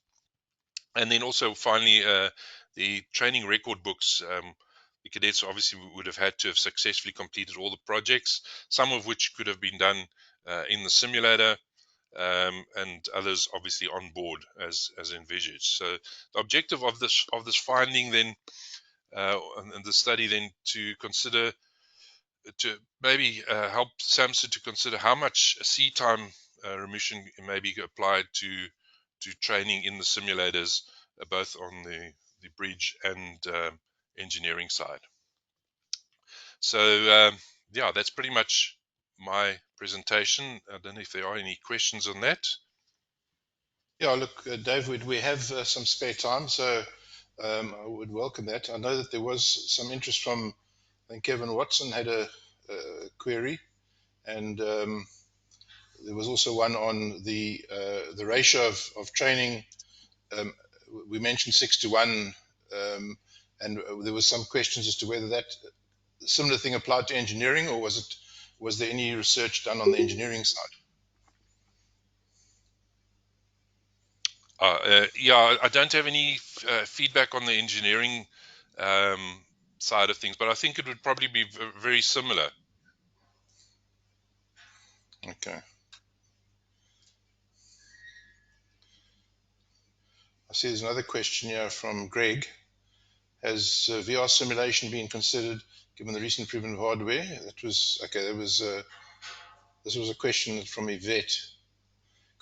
And then also finally, the training record books. The cadets obviously would have had to have successfully completed all the projects, some of which could have been done in the simulator, and others obviously on board as envisaged. So the objective of this finding then, and the study then, to maybe help SAMSA to consider how much sea time remission may be applied to training in the simulators, both on the bridge and engineering side. So yeah, that's pretty much my presentation. I don't know if there are any questions on that. Yeah, look, Dave, we have some spare time, so I would welcome that. I know that there was some interest from, I think Kevin Watson had a query, and there was also one on the ratio of training. We mentioned 6:1, and there was some questions as to whether that similar thing applied to engineering, or was there any research done on the engineering side? Yeah, I don't have any feedback on the engineering side of things, but I think it would probably be very similar. Okay. I see there's another question here from Greg. Has VR simulation been considered given the recent improvement of hardware? That was okay. This was a question from Yvette.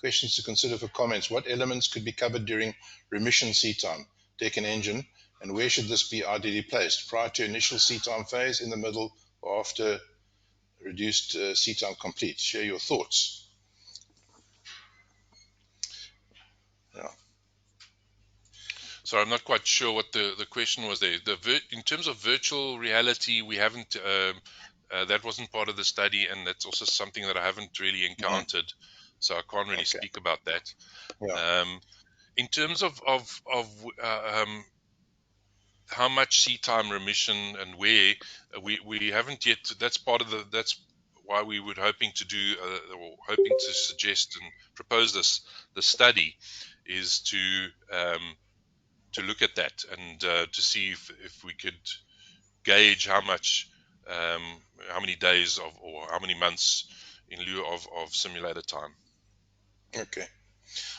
Questions to consider for comments. What elements could be covered during remission seat time, deck and engine, and where should this be ideally placed? Prior to initial seat time phase, in the middle, or after reduced seat time complete? Share your thoughts. Yeah. So I'm not quite sure what the question was there. In terms of virtual reality, we haven't, that wasn't part of the study, and that's also something that I haven't really encountered. So I can't really speak about that. Yeah. In terms of how much seat time remission and where, we haven't yet. That's why we were hoping to do, or hoping to suggest and propose this study, is to look at that and to see if we could gauge how many days or how many months in lieu of simulated time. Okay.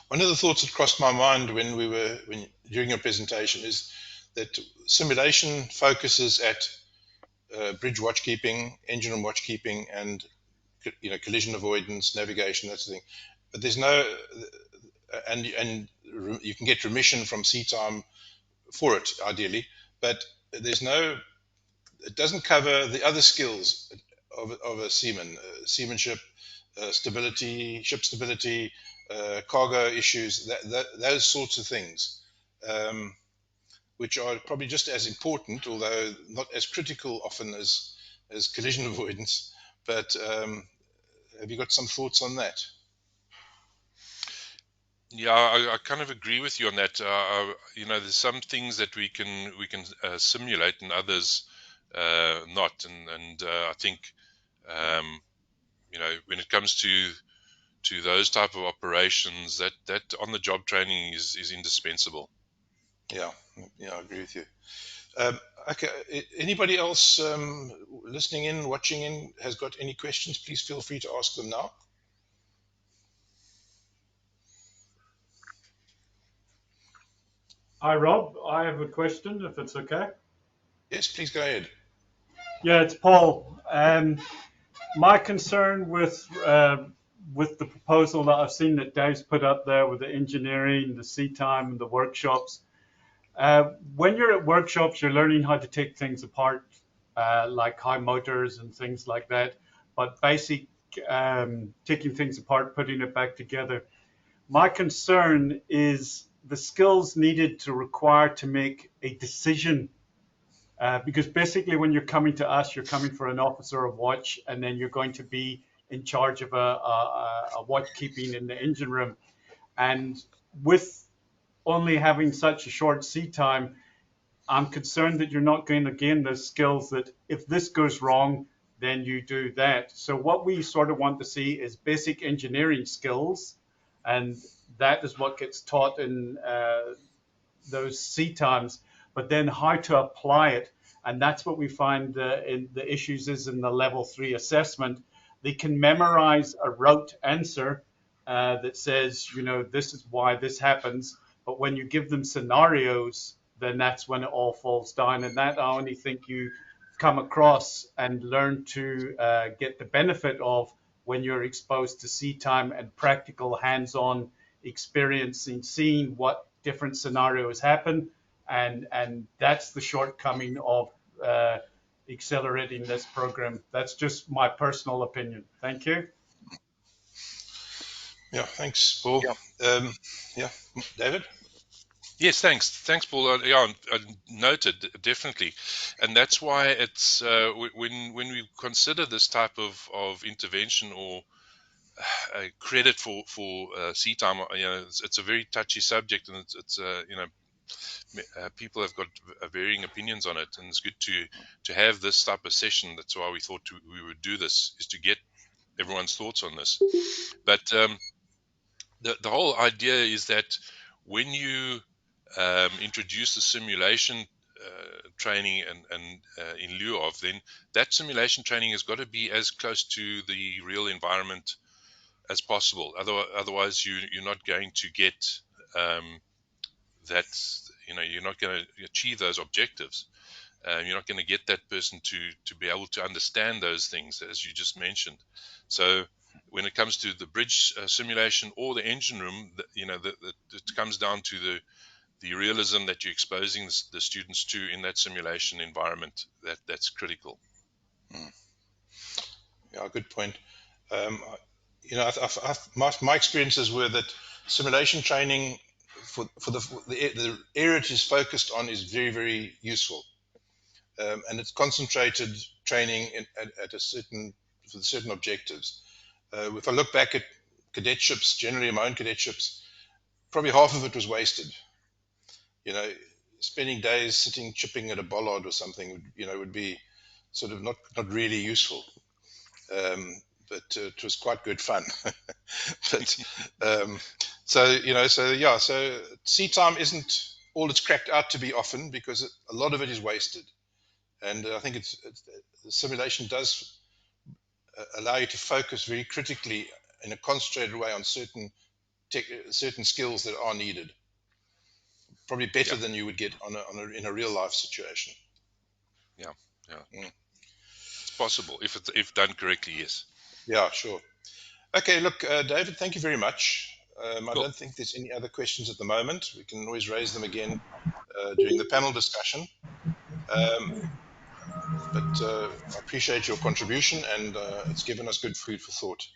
One of the thoughts that crossed my mind during your presentation is that simulation focuses at bridge watchkeeping, engine room watchkeeping, and collision avoidance, navigation, that sort of thing. But there's no, and you can get remission from seat time for it, ideally. But there's no, it doesn't cover the other skills of a seaman, seamanship, stability, ship stability, cargo issues, those sorts of things, which are probably just as important, although not as critical often as collision avoidance. But have you got some thoughts on that? Yeah, I kind of agree with you on that. There's some things that we can simulate and others not, and I think when it comes to those type of operations, that on the job training is indispensable. Yeah, I agree with you. Okay, anybody else listening in, watching in, has got any questions? Please feel free to ask them now. Hi, Rob. I have a question, if it's okay. Yes, please go ahead. Yeah, it's Paul. My concern with the proposal that I've seen that Dave's put up there with the engineering, the seat time, and the workshops. When you're at workshops, you're learning how to take things apart, like high motors and things like that. But basic taking things apart, putting it back together. My concern is the skills needed to require to make a decision. Because basically, when you're coming to us, you're coming for an officer of watch, and then you're going to be in charge of a watch keeping in the engine room. And with only having such a short seat time, I'm concerned that you're not going to gain the skills that if this goes wrong, then you do that. So what we sort of want to see is basic engineering skills, and that is what gets taught in those seat times, but then how to apply it. And that's what we find in the issues is in the level 3 assessment. They can memorize a rote answer that says, this is why this happens. But when you give them scenarios, then that's when it all falls down. And that I only think you come across and learn to get the benefit of when you're exposed to seat time and practical hands-on experiencing, seeing what different scenarios happen. And that's the shortcoming of accelerating this program. That's just my personal opinion. Thank you. Yeah, thanks, Paul. Yeah, David? Yes, thanks, Paul. Yeah, noted, definitely, and that's why it's when we consider this type of intervention or credit for seat time, it's a very touchy subject, and it's people have got varying opinions on it, and it's good to have this type of session. That's why we thought we would do this, is to get everyone's thoughts on this. But the whole idea is that when you introduce the simulation training and in lieu of, then that simulation training has got to be as close to the real environment as possible. Otherwise, you're not going to get that you're not going to achieve those objectives. You're not going to get that person to be able to understand those things, as you just mentioned. So when it comes to the bridge simulation or the engine room, it comes down to the realism that you're exposing the students to in that simulation environment. That's critical. Yeah, good point. My experiences were that simulation training for the area it is focused on is very, very useful, and it's concentrated training for certain objectives. If I look back at cadetships, generally my own cadetships, probably half of it was wasted. Spending days sitting chipping at a bollard or something, would be sort of not really useful. But it was quite good fun. So sea time isn't all it's cracked out to be often, because a lot of it is wasted. And I think the simulation does allow you to focus very critically in a concentrated way on certain skills that are needed. Probably better than you would get in a real life situation. Yeah. It's possible if done correctly. Yes. Yeah, sure. Okay, look, David, thank you very much. Cool. I don't think there's any other questions at the moment. We can always raise them again during the panel discussion. But I appreciate your contribution, and it's given us good food for thought.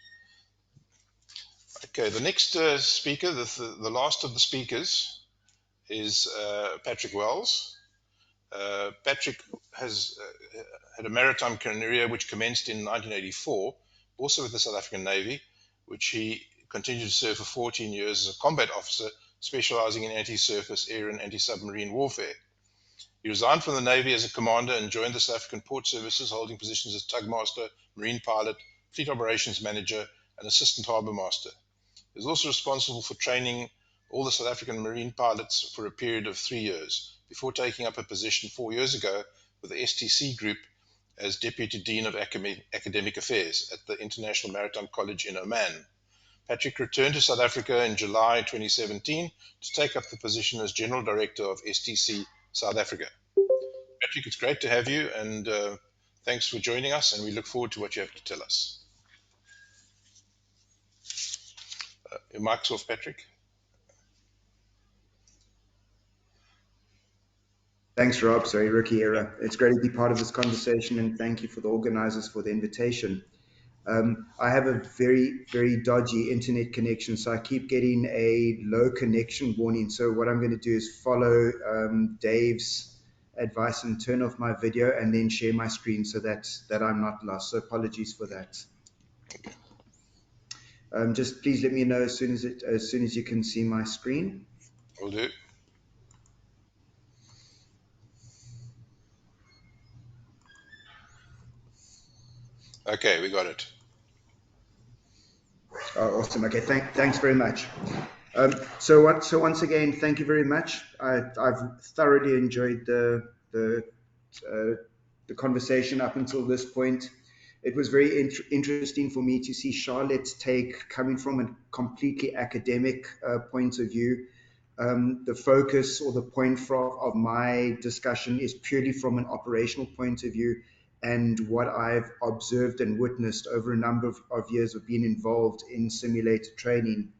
Okay, the next speaker, the last of the speakers, is Patrick Wells. Patrick has had a maritime career which commenced in 1984, also with the South African Navy, which he continued to serve for 14 years as a combat officer, specializing in anti-surface, air, and anti-submarine warfare. He resigned from the Navy as a commander and joined the South African Port Services, holding positions as tugmaster, marine pilot, fleet operations manager, and assistant harbour master. He was also responsible for training all the South African marine pilots for a period of 3 years, before taking up a position 4 years ago with the STC Group as Deputy Dean of Academic Affairs at the International Maritime College in Oman. Patrick returned to South Africa in July 2017 to take up the position as General Director of STC South Africa. Patrick, it's great to have you, and thanks for joining us, and we look forward to what you have to tell us. Your mic's off, Patrick. Thanks, Rob. Sorry, rookie error. It's great to be part of this conversation, and thank you for the organizers for the invitation. I have a very, very dodgy internet connection, so I keep getting a low connection warning. So what I'm going to do is follow Dave's advice and turn off my video and then share my screen so that I'm not lost. So apologies for that. Just please let me know as soon as you can see my screen. Will do. Okay, we got it. Oh, awesome. Okay, thanks very much. So once again, thank you very much. I've thoroughly enjoyed the conversation up until this point. It was very interesting for me to see Charlotte's take coming from a completely academic point of view. The focus or the point of my discussion is purely from an operational point of view, and what I've observed and witnessed over a number of years of being involved in simulator training.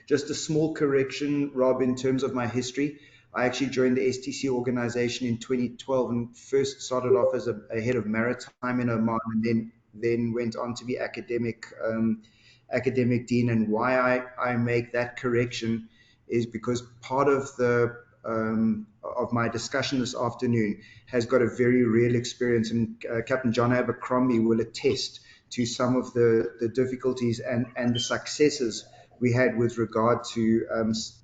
Just a small correction, Rob, in terms of my history. I actually joined the STC organization in 2012 and first started off as a head of Maritime in Oman, and then went on to be academic dean. And why I make that correction is because part of of my discussion this afternoon has got a very real experience, and Captain John Abercrombie will attest to some of the difficulties and the successes we had with regard to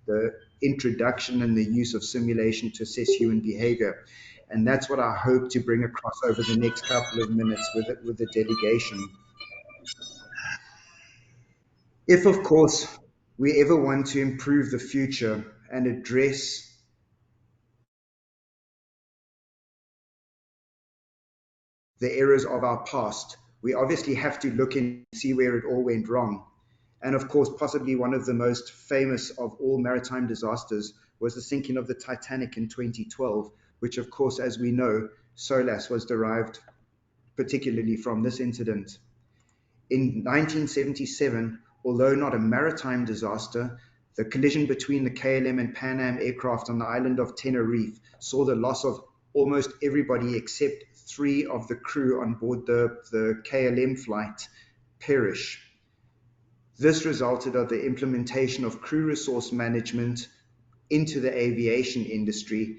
the introduction and the use of simulation to assess human behavior. And that's what I hope to bring across over the next couple of minutes with the delegation. If, of course, we ever want to improve the future and address the errors of our past, we obviously have to look and see where it all went wrong. And of course, possibly one of the most famous of all maritime disasters was the sinking of the Titanic in 2012, which of course, as we know, SOLAS was derived particularly from this incident. In 1977, although not a maritime disaster, the collision between the KLM and Pan Am aircraft on the island of Tenerife saw the loss of almost everybody except 3 of the crew on board the KLM flight perish. This resulted of the implementation of crew resource management into the aviation industry,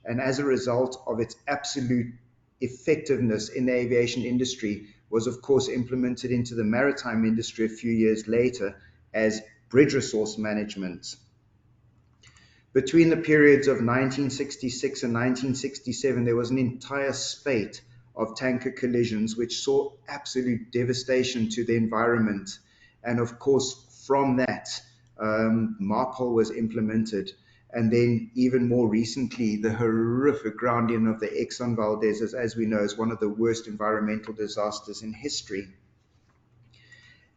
and as a result of its absolute effectiveness in the aviation industry, was of course implemented into the maritime industry a few years later as bridge resource management. Between the periods of 1966 and 1967, there was an entire spate of tanker collisions which saw absolute devastation to the environment. And of course, from that, MARPOL was implemented. And then even more recently, the horrific grounding of the Exxon Valdez, as we know, is one of the worst environmental disasters in history.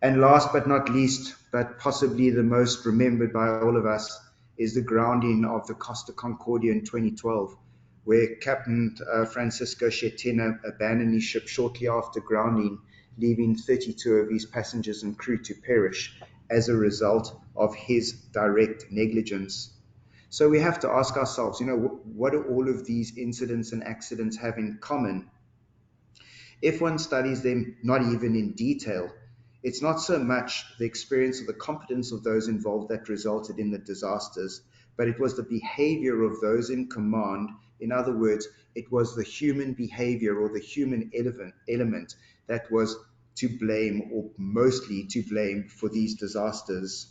And last but not least, but possibly the most remembered by all of us, is the grounding of the Costa Concordia in 2012, where Captain Francisco Schetina abandoned his ship shortly after grounding, leaving 32 of his passengers and crew to perish as a result of his direct negligence. So we have to ask ourselves, what do all of these incidents and accidents have in common? If one studies them not even in detail, it's not so much the experience or the competence of those involved that resulted in the disasters, but it was the behavior of those in command. In other words, it was the human behavior or the human element that was to blame, or mostly to blame, for these disasters.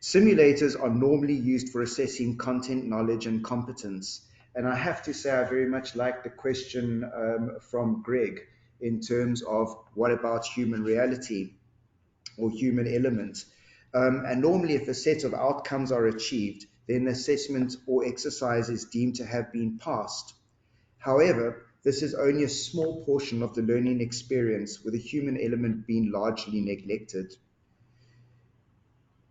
Simulators are normally used for assessing content, knowledge, and competence. And I have to say, I very much like the question from Greg in terms of what about human reality or human element. And normally, if a set of outcomes are achieved, then the assessment or exercise is deemed to have been passed. However, this is only a small portion of the learning experience, with the human element being largely neglected.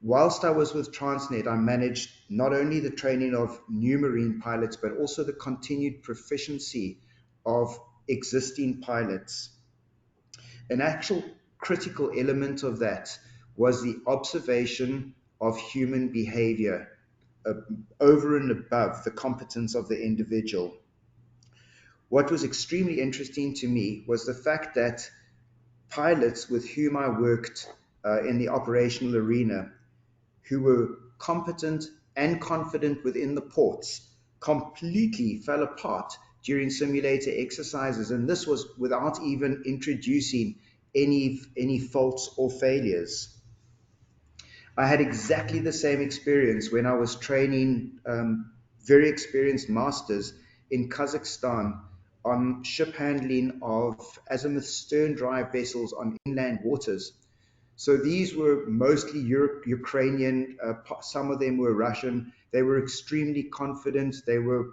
Whilst I was with Transnet, I managed not only the training of new marine pilots, but also the continued proficiency of existing pilots. An actual critical element of that was the observation of human behavior over and above the competence of the individual. What was extremely interesting to me was the fact that pilots with whom I worked in the operational arena, who were competent and confident within the ports, completely fell apart during simulator exercises, and this was without even introducing any faults or failures. I had exactly the same experience when I was training very experienced masters in Kazakhstan on ship handling of azimuth stern drive vessels on inland waters. So these were mostly Ukrainian, some of them were Russian. They were extremely confident. They were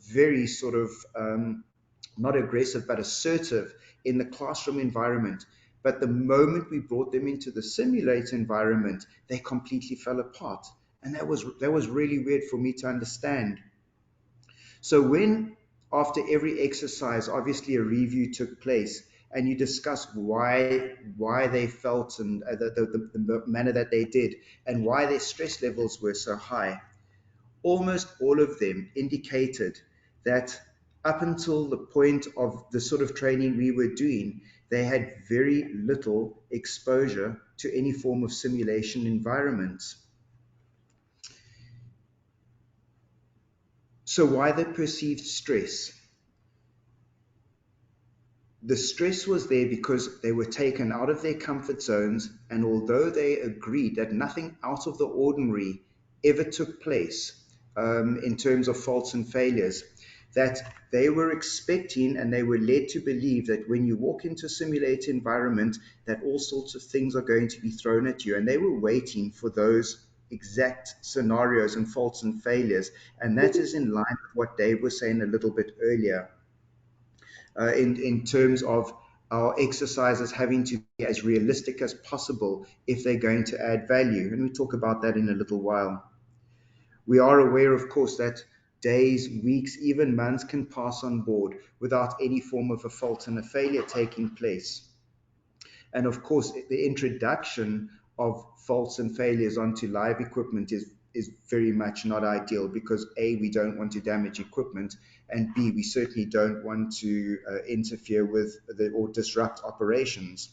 very sort of, not aggressive, but assertive in the classroom environment. But the moment we brought them into the simulator environment, they completely fell apart. And that was really weird for me to understand. So when, after every exercise, obviously a review took place, and you discuss why they felt and the manner that they did, and why their stress levels were so high, almost all of them indicated that up until the point of the sort of training we were doing, they had very little exposure to any form of simulation environments. So why the perceived stress? The stress was there because they were taken out of their comfort zones, and although they agreed that nothing out of the ordinary ever took place in terms of faults and failures, that they were expecting and they were led to believe that when you walk into a simulated environment, that all sorts of things are going to be thrown at you, and they were waiting for those exact scenarios and faults and failures. And that is in line with what Dave was saying a little bit earlier. In terms of our exercises having to be as realistic as possible if they're going to add value. And we'll talk about that in a little while. We are aware, of course, that days, weeks, even months can pass on board without any form of a fault and a failure taking place. And of course, the introduction of faults and failures onto live equipment is very much not ideal, because A, we don't want to damage equipment, and B, we certainly don't want to interfere with or disrupt operations.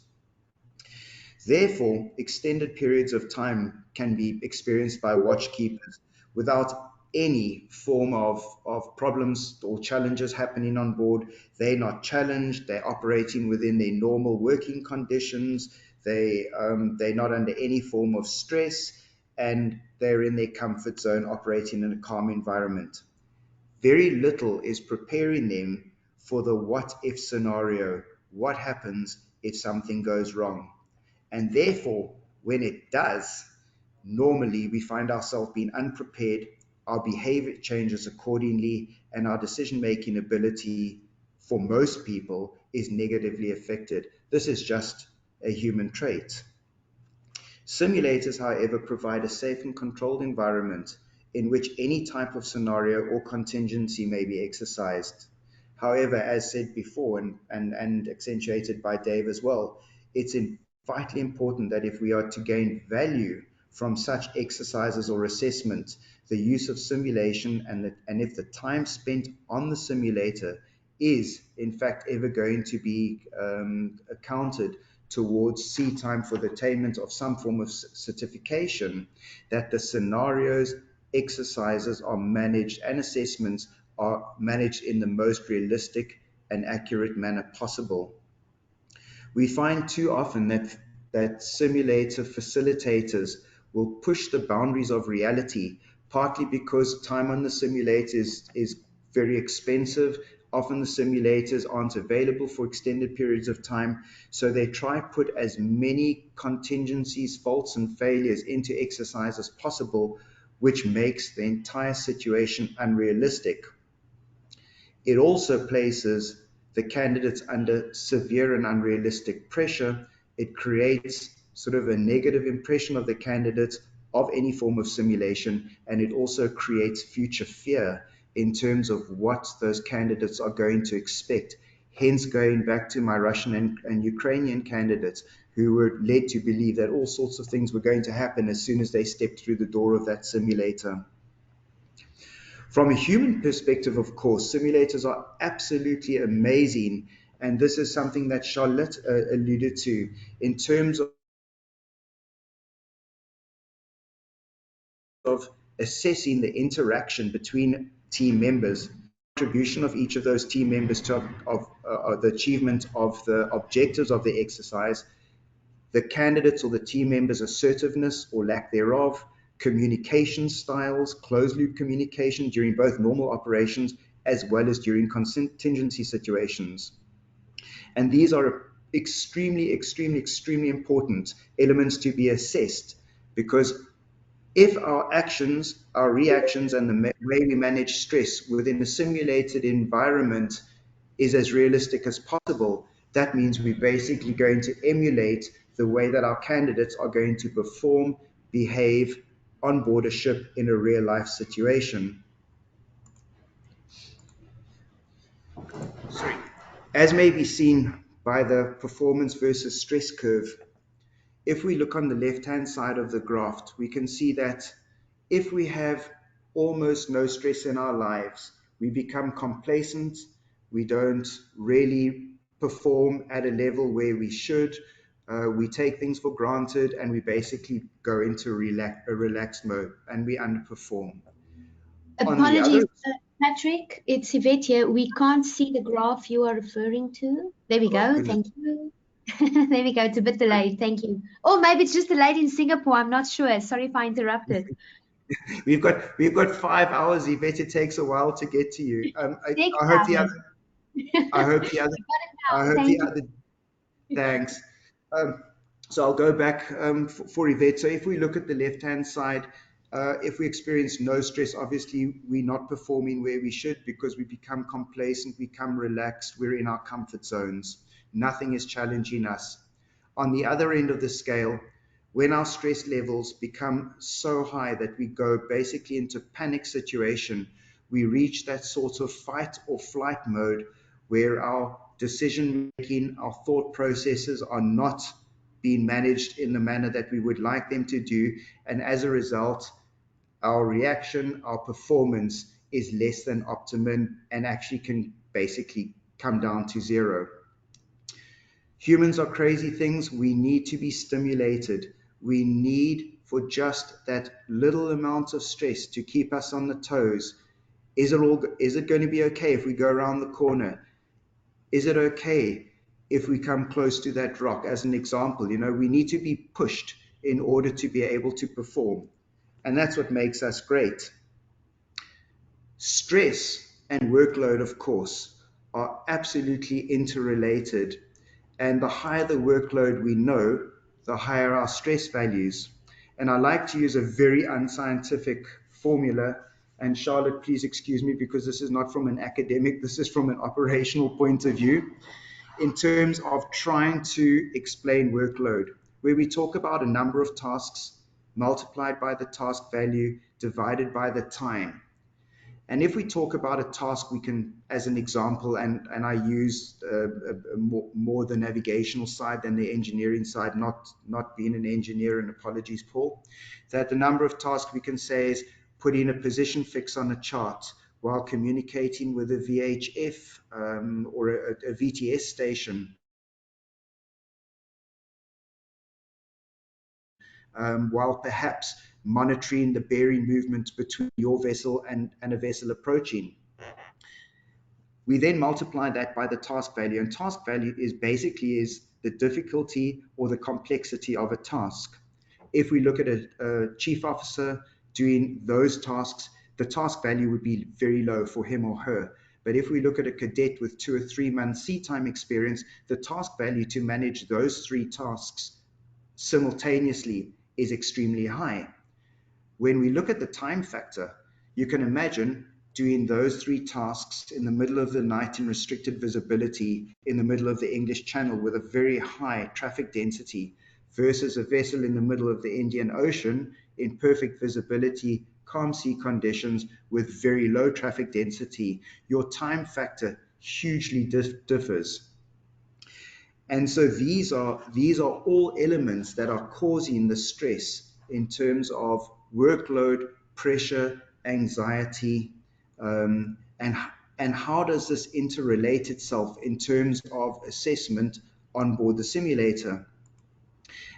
Therefore, extended periods of time can be experienced by watchkeepers without any form of problems or challenges happening on board. They're not challenged, they're operating within their normal working conditions, they're not under any form of stress, and they're in their comfort zone operating in a calm environment. Very little is preparing them for the what if scenario. What happens if something goes wrong? And therefore, when it does, normally we find ourselves being unprepared, our behavior changes accordingly, and our decision-making ability for most people is negatively affected. This is just a human trait. Simulators, however, provide a safe and controlled environment in which any type of scenario or contingency may be exercised. However, as said before and accentuated by Dave as well, it's vitally important that if we are to gain value from such exercises or assessment, the use of simulation and if the time spent on the simulator is in fact ever going to be accounted towards C time for the attainment of some form of certification, that the scenarios, exercises are managed and assessments are managed in the most realistic and accurate manner possible. We find too often that simulator facilitators will push the boundaries of reality, partly because time on the simulator is very expensive. Often the simulators aren't available for extended periods of time, so they try to put as many contingencies, faults, and failures into exercise as possible, which makes the entire situation unrealistic. It also places the candidates under severe and unrealistic pressure. It creates sort of a negative impression of the candidates of any form of simulation, and it also creates future fear in terms of what those candidates are going to expect. Hence, going back to my Russian and Ukrainian candidates who were led to believe that all sorts of things were going to happen as soon as they stepped through the door of that simulator. From a human perspective, of course, simulators are absolutely amazing, and this is something that Charlotte alluded to in terms of assessing the interaction between team members, contribution of each of those team members to the achievement of the objectives of the exercise, the candidates or the team members' assertiveness or lack thereof, communication styles, closed loop communication during both normal operations as well as during contingency situations. And these are extremely, extremely, extremely important elements to be assessed, because if our actions, our reactions, and the way we manage stress within a simulated environment is as realistic as possible, that means we're basically going to emulate the way that our candidates are going to perform, behave on board a ship in a real life situation. As may be seen by the performance versus stress curve, if we look on the left-hand side of the graph, we can see that if we have almost no stress in our lives, we become complacent, we don't really perform at a level where we should, we take things for granted, and we basically go into a relaxed mode and we underperform. Apologies, Patrick, it's Yvette here. We can't see the graph you are referring to. There we go, goodness. Thank you. There we go, it's a bit delayed, thank you. Or maybe it's just delayed in Singapore, I'm not sure. Sorry if I interrupted. We've got 5 hours, Yvette. It takes a while to get to you. I hope the other. Thanks. So I'll go back for Yvette. So if we look at the left-hand side, If we experience no stress, obviously we're not performing where we should because we become complacent, become relaxed, we're in our comfort zones. Nothing is challenging us. On the other end of the scale, when our stress levels become so high that we go basically into panic situation, we reach that sort of fight or flight mode where our decision making, our thought processes are not being managed in the manner that we would like them to do. And as a result, our reaction, our performance is less than optimum and actually can basically come down to zero. Humans are crazy things. We need to be stimulated. We need for just that little amount of stress to keep us on the toes. Is it going to be okay if we go around the corner? Is it okay if we come close to that rock? As an example, we need to be pushed in order to be able to perform. And that's what makes us great. Stress and workload, of course, are absolutely interrelated. And the higher the workload we know, the higher our stress values. And I like to use a very unscientific formula. And Charlotte, please excuse me because this is not from an academic, this is from an operational point of view, in terms of trying to explain workload, where we talk about a number of tasks multiplied by the task value divided by the time. And if we talk about a task, we can, as an example, and I use more the navigational side than the engineering side, not being an engineer, and apologies, Paul, that the number of tasks we can say is putting a position fix on a chart while communicating with a VHF or a VTS station, while perhaps monitoring the bearing movement between your vessel and a vessel approaching. We then multiply that by the task value, and task value is basically the difficulty or the complexity of a task. If we look at a chief officer doing those tasks, the task value would be very low for him or her. But if we look at a cadet with 2 or 3 months sea time experience, the task value to manage those 3 tasks simultaneously is extremely high. When we look at the time factor, you can imagine doing those 3 tasks in the middle of the night in restricted visibility in the middle of the English Channel with a very high traffic density versus a vessel in the middle of the Indian Ocean in perfect visibility, calm sea conditions with very low traffic density. Your time factor hugely differs. And so these are all elements that are causing the stress in terms of workload, pressure, anxiety, and how does this interrelate itself in terms of assessment on board the simulator.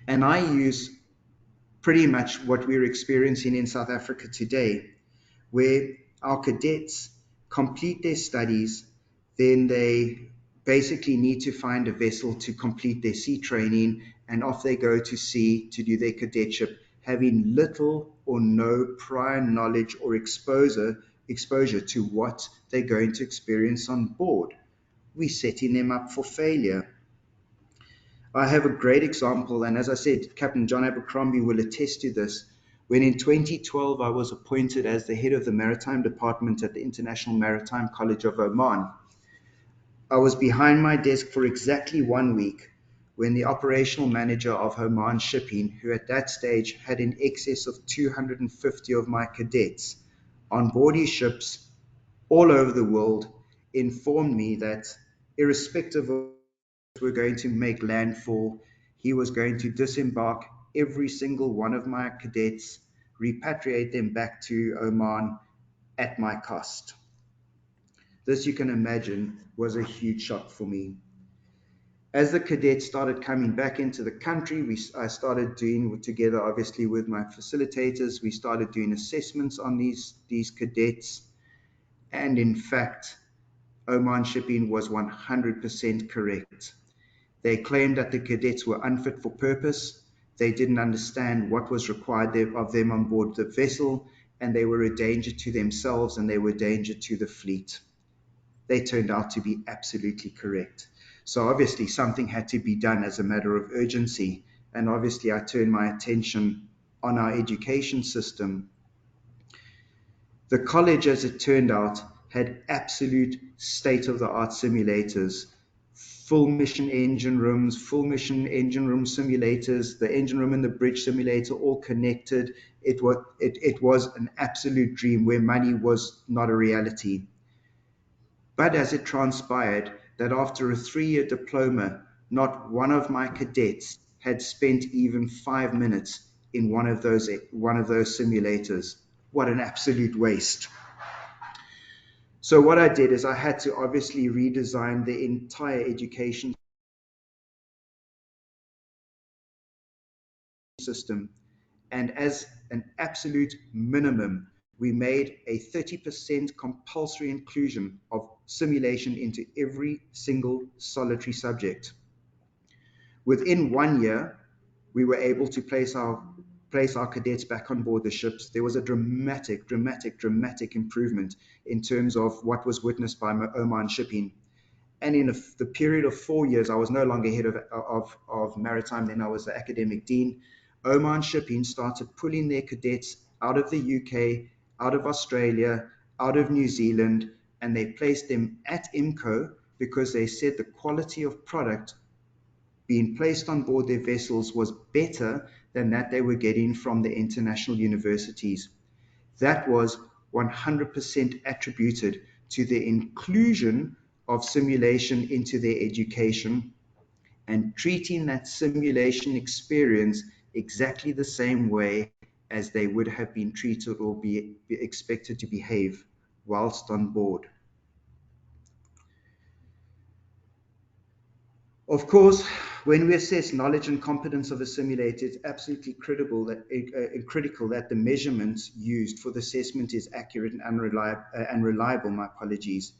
And I use pretty much what we're experiencing in South Africa today, where our cadets complete their studies, then they basically need to find a vessel to complete their sea training, and off they go to sea to do their cadetship, having little or no prior knowledge or exposure to what they're going to experience on board. We're setting them up for failure. I have a great example, and as I said, Captain John Abercrombie will attest to this. When in 2012 I was appointed as the head of the Maritime Department at the International Maritime College of Oman, I was behind my desk for exactly 1 week when the operational manager of Oman Shipping, who at that stage had in excess of 250 of my cadets on board his ships all over the world, informed me that irrespective of we're going to make landfall, he was going to disembark every single one of my cadets, repatriate them back to Oman at my cost. This, you can imagine, was a huge shock for me. As the cadets started coming back into the country, I started doing, together obviously with my facilitators, we started doing assessments on these cadets. And in fact, Oman Shipping was 100% correct. They claimed that the cadets were unfit for purpose. They didn't understand what was required of them on board the vessel, and they were a danger to themselves and they were a danger to the fleet. They turned out to be absolutely correct. So obviously something had to be done as a matter of urgency. And obviously I turned my attention on our education system The college, as it turned out, had absolute state-of-the-art simulators, full mission engine room simulators, the engine room and the bridge simulator all connected. It was an absolute dream where money was not a reality. But as it transpired that after a 3-year diploma, not one of my cadets had spent even 5 minutes in one of those simulators. What an absolute waste. So what I did is I had to obviously redesign the entire education system. And as an absolute minimum, we made a 30% compulsory inclusion of simulation into every single solitary subject. Within 1 year, we were able to place our cadets back on board the ships. There was a dramatic improvement in terms of what was witnessed by Oman Shipping. And in the period of 4 years, I was no longer head of Maritime, then I was the academic dean. Oman Shipping started pulling their cadets out of the UK, out of Australia, out of New Zealand, and they placed them at IMCO because they said the quality of product being placed on board their vessels was better than that they were getting from the international universities. That was 100% attributed to the inclusion of simulation into their education and treating that simulation experience exactly the same way as they would have been treated or be expected to behave whilst on board. Of course, when we assess knowledge and competence of a simulator, it's absolutely critical that the measurements used for the assessment is accurate and reliable. My apologies.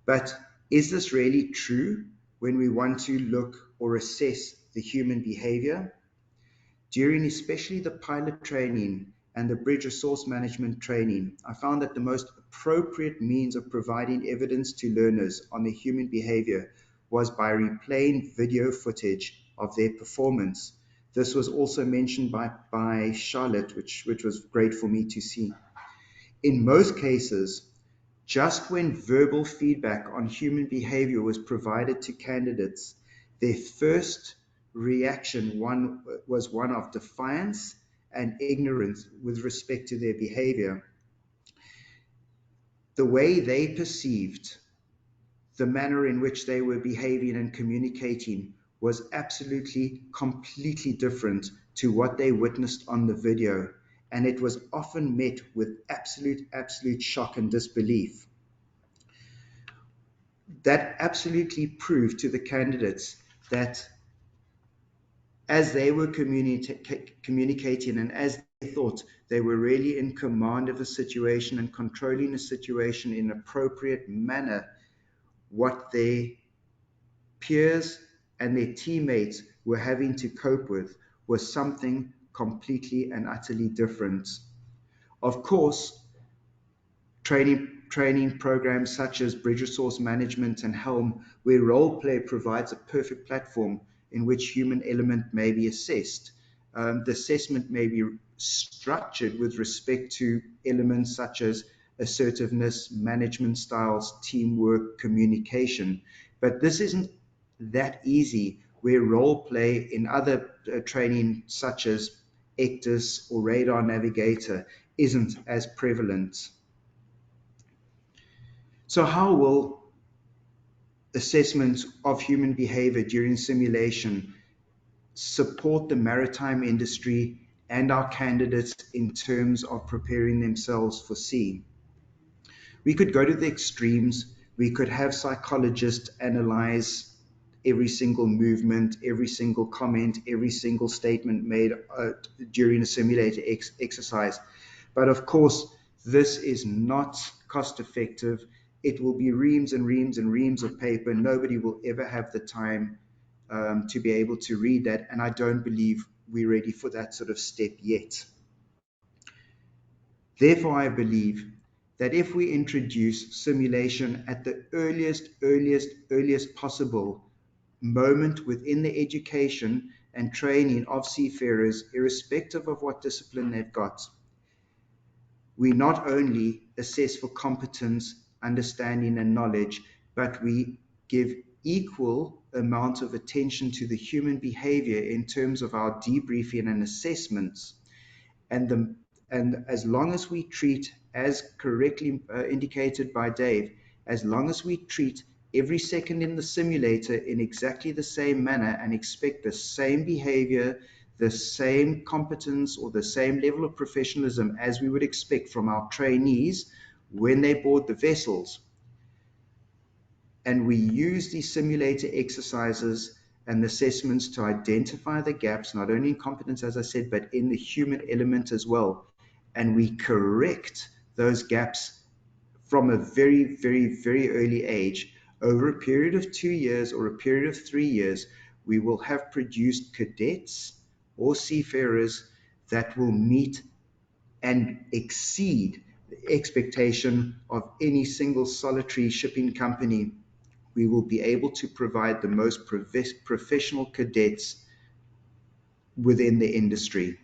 But is this really true when we want to look or assess the human behavior? During especially the pilot training and the bridge resource management training, I found that the most appropriate means of providing evidence to learners on the human behavior was by replaying video footage of their performance. This was also mentioned by Charlotte, which was great for me to see. In most cases, just when verbal feedback on human behavior was provided to candidates, their first reaction was one of defiance and ignorance with respect to their behavior. The way they perceived the manner in which they were behaving and communicating was absolutely, completely different to what they witnessed on the video, and it was often met with absolute shock and disbelief. That absolutely proved to the candidates that as they were communicating and as they thought they were really in command of the situation and controlling the situation in an appropriate manner, what their peers and their teammates were having to cope with was something completely and utterly different. Of course, training programs such as Bridge Resource Management and Helm, where role play provides a perfect platform in which human element may be assessed. The assessment may be structured with respect to elements such as assertiveness, management styles, teamwork, communication. But this isn't that easy, where role play in other training such as ECDIS or Radar Navigator isn't as prevalent. So how will assessment of human behavior during simulation support the maritime industry and our candidates in terms of preparing themselves for sea? We could go to the extremes. We could have psychologists analyze every single movement, every single comment, every single statement made during a simulator exercise. But of course, this is not cost effective. It will be reams and reams and reams of paper. Nobody will ever have the time to be able to read that. And I don't believe we're ready for that sort of step yet. Therefore, I believe that if we introduce simulation at the earliest possible moment within the education and training of seafarers, irrespective of what discipline they've got, we not only assess for competence, understanding, and knowledge, but we give equal amount of attention to the human behavior in terms of our debriefing and assessments. And as long as we treat, as correctly indicated by Dave, as long as we treat every second in the simulator in exactly the same manner and expect the same behavior, the same competence, or the same level of professionalism as we would expect from our trainees when they board the vessels, and we use these simulator exercises and assessments to identify the gaps, not only in competence, as I said, but in the human element as well. And we correct those gaps from a very, very, very early age. Over a period of 2 years or a period of 3 years, we will have produced cadets or seafarers that will meet and exceed the expectation of any single solitary shipping company. We will be able to provide the most professional cadets within the industry.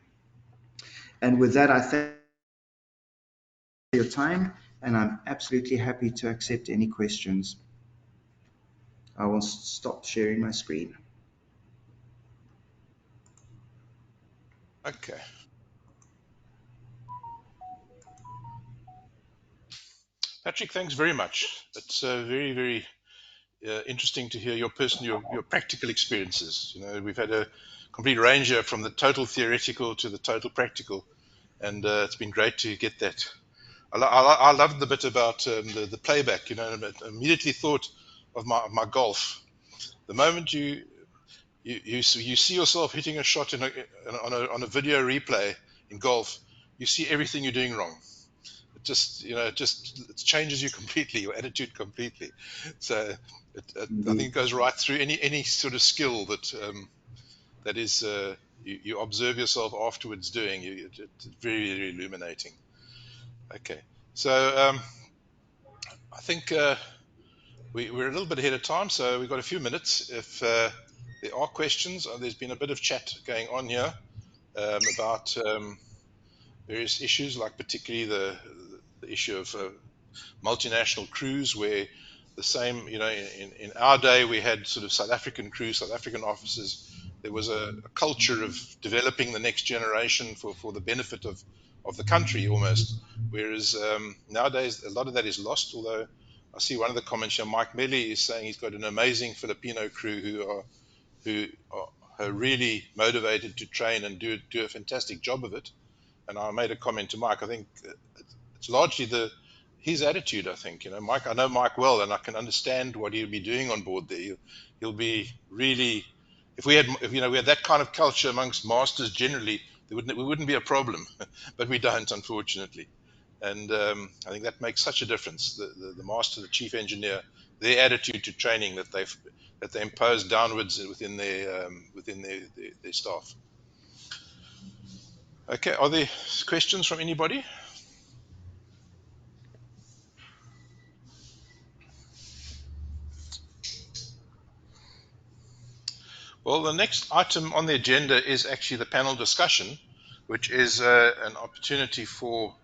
And with that, I thank you for your time, and I'm absolutely happy to accept any questions. I will stop sharing my screen. Okay. Patrick, thanks very much. It's very, very interesting to hear your practical experiences. You know, we've had a complete range here from the total theoretical to the total practical, and it's been great to get that. I loved the bit about the playback. You know, and it immediately thought of my golf. The moment you see yourself hitting a shot on a video replay in golf, you see everything you're doing wrong. It changes you completely, your attitude completely. So I think it goes right through any sort of skill that is you observe yourself afterwards doing. It's very, very illuminating. Okay, so I think we're a little bit ahead of time, so we've got a few minutes. If there are questions, there's been a bit of chat going on here about various issues, like particularly the issue of multinational crews, where the same, you know, in our day we had sort of South African crews, South African officers. There was a culture of developing the next generation for the benefit of the country almost, whereas nowadays a lot of that is lost. Although I see one of the comments here, Mike Melly is saying he's got an amazing Filipino crew who are really motivated to train and do a fantastic job of it. And I made a comment to Mike. I think it's largely his attitude. I think, you know, Mike. I know Mike well, and I can understand what he'll be doing on board there. He'll be really. If we had that kind of culture amongst masters generally, we wouldn't be a problem, but we don't, unfortunately. And I think that makes such a difference. The master, the chief engineer, their attitude to training that they impose downwards within their staff. Okay, are there questions from anybody? Well, the next item on the agenda is actually the panel discussion, which is an opportunity for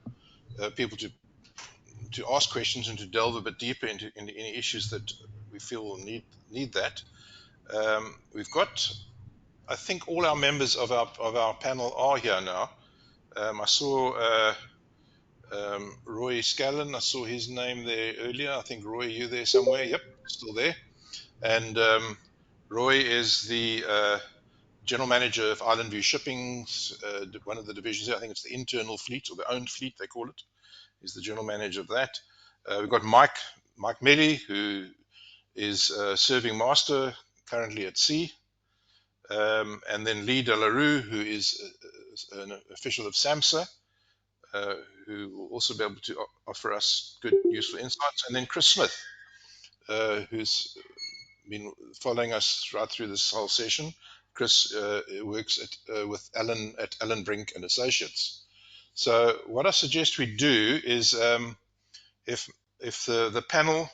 people to ask questions and to delve a bit deeper into any issues that we feel will need that. We've got, I think, all our members of our panel are here now. I saw Roy Scallon. I saw his name there earlier. I think, Roy, you there somewhere? Yep, still there. And Roy is the General Manager of Island View Shipping's one of the divisions there. I think it's the internal fleet, or the owned fleet they call it. He's the General Manager of that. We've got Mike Melly, who is serving master currently at sea. And then Lee De La Rue, who is an official of SAMSA, who will also be able to offer us good, useful insights. And then Chris Smith, who's been following us right through this whole session. Chris works with Alan at Alan Brink and Associates. So what I suggest we do is, if the panel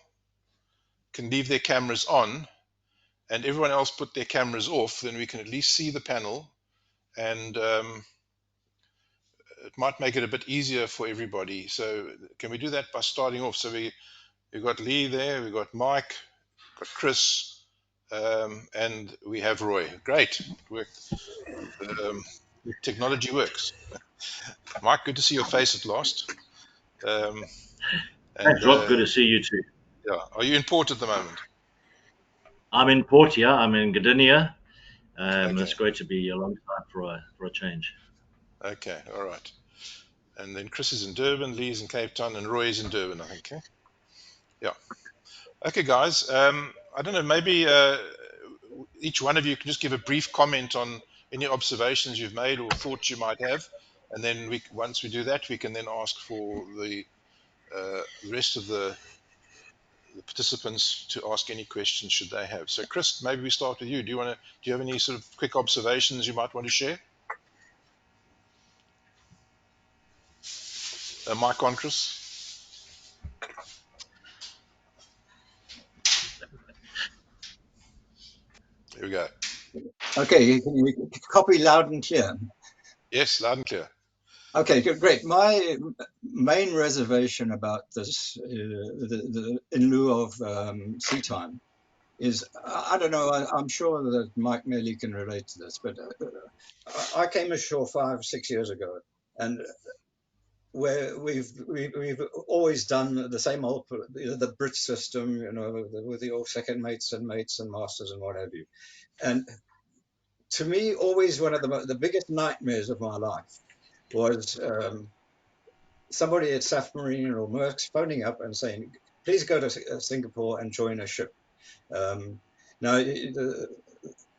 can leave their cameras on and everyone else put their cameras off, then we can at least see the panel and it might make it a bit easier for everybody. So can we do that by starting off? So we've got Lee there, we've got Mike, got Chris, and we have Roy. Great. Technology works. Mike, good to see your face at last. Thanks, Rob. Good to see you too. Yeah. Are you in port at the moment? I'm in port, yeah. I'm in Gdynia. Okay. It's great to be alongside for a change. Okay, all right. And then Chris is in Durban, Lee's in Cape Town, and Roy is in Durban, I think. Yeah. Okay, guys. I don't know. Maybe each one of you can just give a brief comment on any observations you've made or thoughts you might have, and then once we do that, we can then ask for the rest of the participants to ask any questions should they have. So, Chris, maybe we start with you. Do you have any sort of quick observations you might want to share? Mic on, Chris. Here we go. Okay, can you copy loud and clear? Yes, loud and clear. Okay, good, great. My main reservation about this, in lieu of sea time, is I don't know. I'm sure that Mike Melly can relate to this, but I came ashore 5-6 years ago, and where we've always done the same old the bridge system, you know, with the old second mates and masters and what have you, and to me, always one of the biggest nightmares of my life was somebody at SAF Marine or Maersk phoning up and saying, please go to Singapore and join a ship. Now,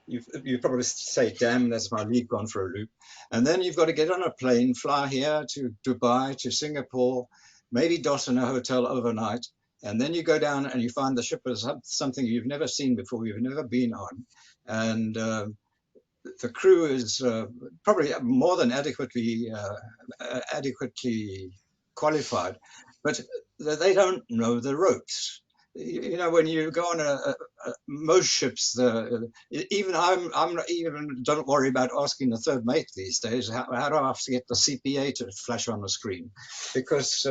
you probably say, damn, that's my lead gone for a loop. And then you've got to get on a plane, fly here to Dubai, to Singapore, maybe dot in a hotel overnight. And then you go down and you find the ship is something you've never seen before, you've never been on. And the crew is probably more than adequately qualified, but they don't know the ropes. You know, when you go on most ships, even I'm not even don't worry about asking the third mate these days. How do I have to get the CPA to flash on the screen? Because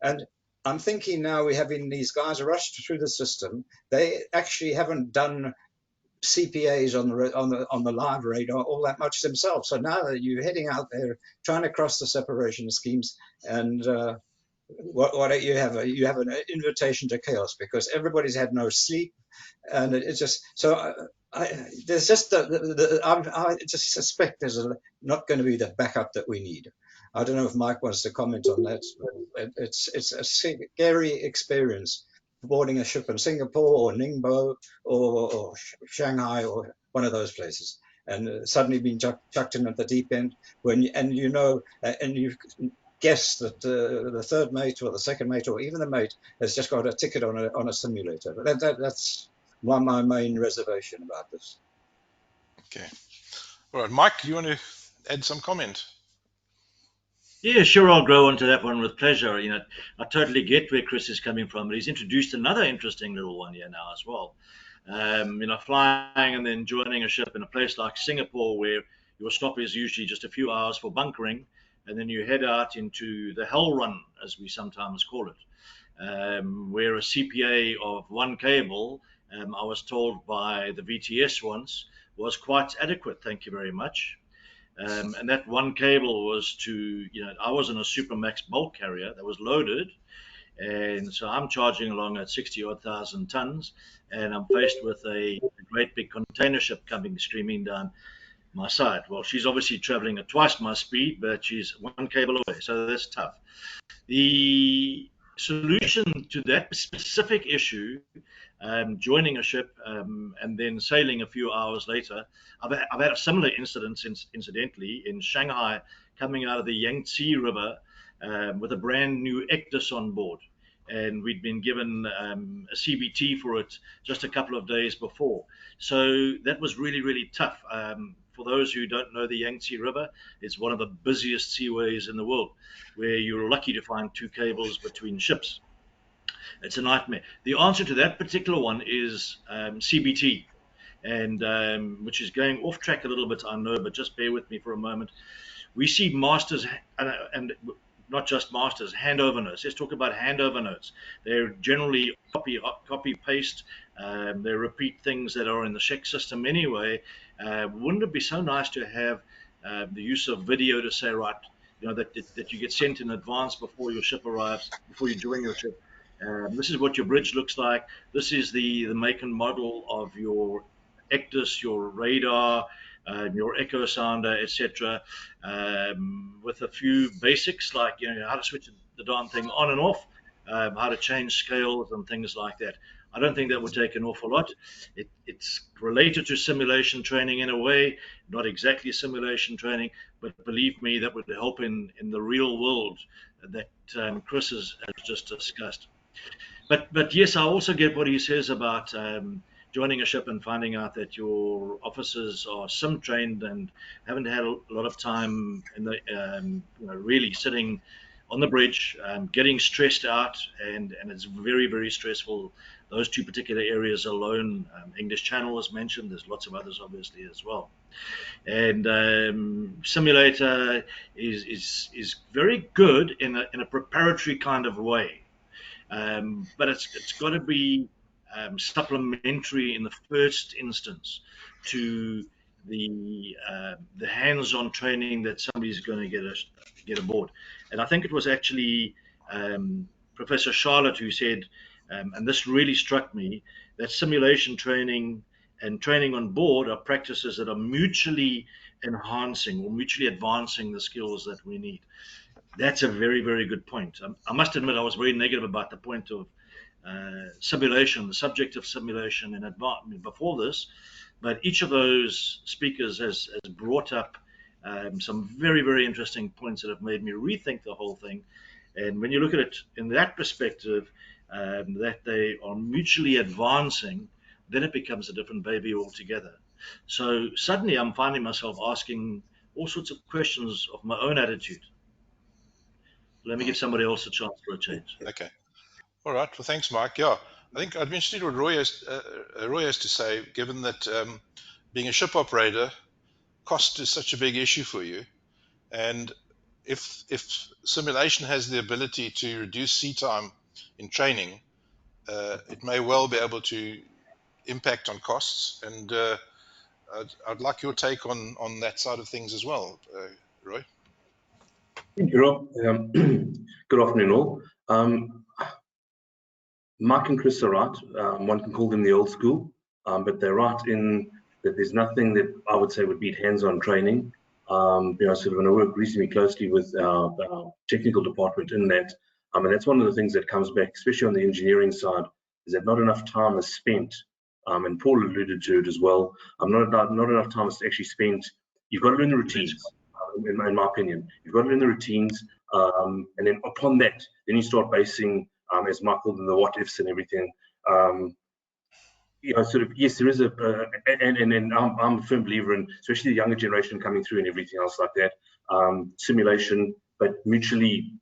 and I'm thinking now we're having these guys rushed through the system. They actually haven't done CPAs on the live radar all that much themselves. So now that you're heading out there trying to cross the separation schemes, and what you have an invitation to chaos because everybody's had no sleep, and it's just so. There's just I just suspect there's not going to be the backup that we need. I don't know if Mike wants to comment on that. It's a scary experience boarding a ship in Singapore or Ningbo or Shanghai or one of those places, and suddenly being chucked in at the deep end and you guess that the third mate or the second mate or even the mate has just got a ticket on a simulator. But that's my main reservation about this. Okay. All right, Mike, do you want to add some comment? Yeah, sure. I'll grow onto that one with pleasure. You know, I totally get where Chris is coming from, but he's introduced another interesting little one here now as well. You know, flying and then joining a ship in a place like Singapore, where your stop is usually just a few hours for bunkering, and then you head out into the hell run, as we sometimes call it, where a CPA of one cable, I was told by the VTS once, was quite adequate. Thank you very much. And that one cable was to, you know, I was in a Supermax bulk carrier that was loaded. And so I'm charging along at 60 odd thousand tons, and I'm faced with a great big container ship coming streaming down my side. Well, she's obviously traveling at twice my speed, but she's one cable away. So that's tough. The solution to that specific issue, joining a ship and then sailing a few hours later, I've had a similar incident, incidentally, in Shanghai, coming out of the Yangtze River with a brand new Ectus on board. And we'd been given a CBT for it just a couple of days before. So that was really, really tough. For those who don't know the Yangtze River, it's one of the busiest seaways in the world, where you're lucky to find two cables between ships. It's a nightmare. The answer to that particular one is CBT, and which is going off track a little bit, I know, but just bear with me for a moment. We see masters and not just masters, handover notes. Let's talk about handover notes. They're generally copy paste. They repeat things that are in the check system anyway. Wouldn't it be so nice to have the use of video to say, right, that you get sent in advance before your ship arrives, before you join your ship. This is what your bridge looks like. This is the make and model of your ECDIS, your radar, your echo sounder, etc., with a few basics like how to switch the darn thing on and off, how to change scales and things like that. I don't think that would take an awful lot. It's related to simulation training in a way, not exactly simulation training, but believe me, that would help in the real world that Chris has just discussed. But yes, I also get what he says about joining a ship and finding out that your officers are sim trained and haven't had a lot of time in the really sitting on the bridge, getting stressed out, and it's very, very stressful. Those two particular areas alone, English Channel was mentioned. There's lots of others, obviously, as well. And simulator is very good in a preparatory kind of way, but it's got to be supplementary in the first instance to the hands-on training that somebody's going to get aboard. And I think it was actually Professor Charlotte who said, and this really struck me, that simulation training and training on board are practices that are mutually enhancing or mutually advancing the skills that we need. That's a very, very good point. I must admit I was very negative about the point of simulation, the subject of simulation in advance before this, but each of those speakers has brought up some very, very interesting points that have made me rethink the whole thing. And when you look at it in that perspective, that they are mutually advancing, then it becomes a different baby altogether. So suddenly I'm finding myself asking all sorts of questions of my own attitude. Let me give somebody else a chance for a change. Okay. All right. Well, thanks, Mike. Yeah, I think I'd be interested what Roy has to say, given that being a ship operator, cost is such a big issue for you. And if simulation has the ability to reduce sea time in training, it may well be able to impact on costs. And I'd like your take on that side of things as well, Roy. Thank you, Rob. Good afternoon, all. Mike and Chris are right. One can call them the old school, but they're right in that there's nothing that I would say would beat hands-on training. Sort of, and I work reasonably closely with our technical department in that, and that's one of the things that comes back, especially on the engineering side, is that not enough time is spent, and Paul alluded to it as well. Not enough time is actually spent. You've got to learn the routines, in my opinion. You've got to learn the routines, and then upon that, then you start basing, as Mike called them, the what ifs and everything. Sort of, yes, there is and I'm a firm believer in, especially the younger generation coming through and everything else like that, simulation, but mutually,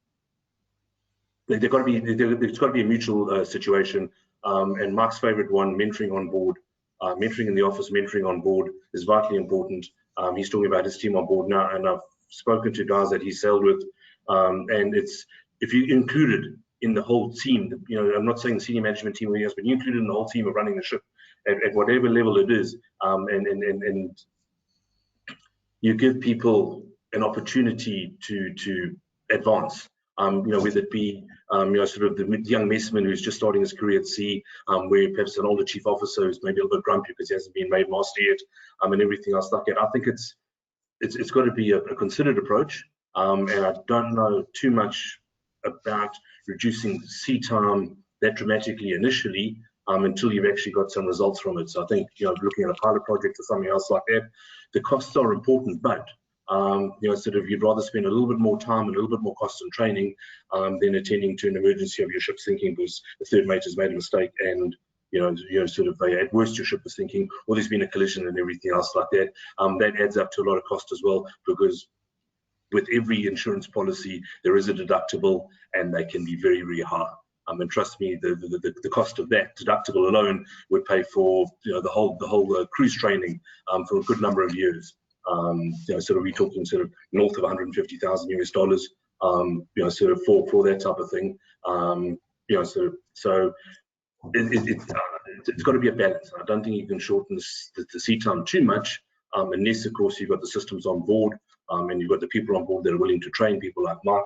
there's got to be a mutual situation. And Mark's favorite one, mentoring on board, mentoring in the office, mentoring on board is vitally important. He's talking about his team on board now, and I've spoken to guys that he sailed with, and it's, if you included in the whole team, I'm not saying the senior management team, but you included in the whole team of running the ship at whatever level it is, and you give people an opportunity to advance. Whether it be sort of the young messman who's just starting his career at sea, where perhaps an older chief officer who's maybe a little bit grumpy because he hasn't been made master yet, and everything else like that. I think it's got to be a considered approach, and I don't know too much about reducing sea time that dramatically initially, until you've actually got some results from it. So I think, looking at a pilot project or something else like that, the costs are important, but sort of, you'd rather spend a little bit more time and a little bit more cost on training than attending to an emergency of your ship sinking because the third mate has made a mistake and sort of, at worst your ship is sinking, or there's been a collision and everything else like that. That adds up to a lot of cost as well, because with every insurance policy there is a deductible, and they can be very, very high. And trust me, the cost of that deductible alone would pay for the whole cruise training for a good number of years. Sort of we're talking sort of north of 150,000 US dollars, sort of for that type of thing. So it's got to be a balance. I don't think you can shorten the seat time too much, unless of course you've got the systems on board, and you've got the people on board that are willing to train people like Mark.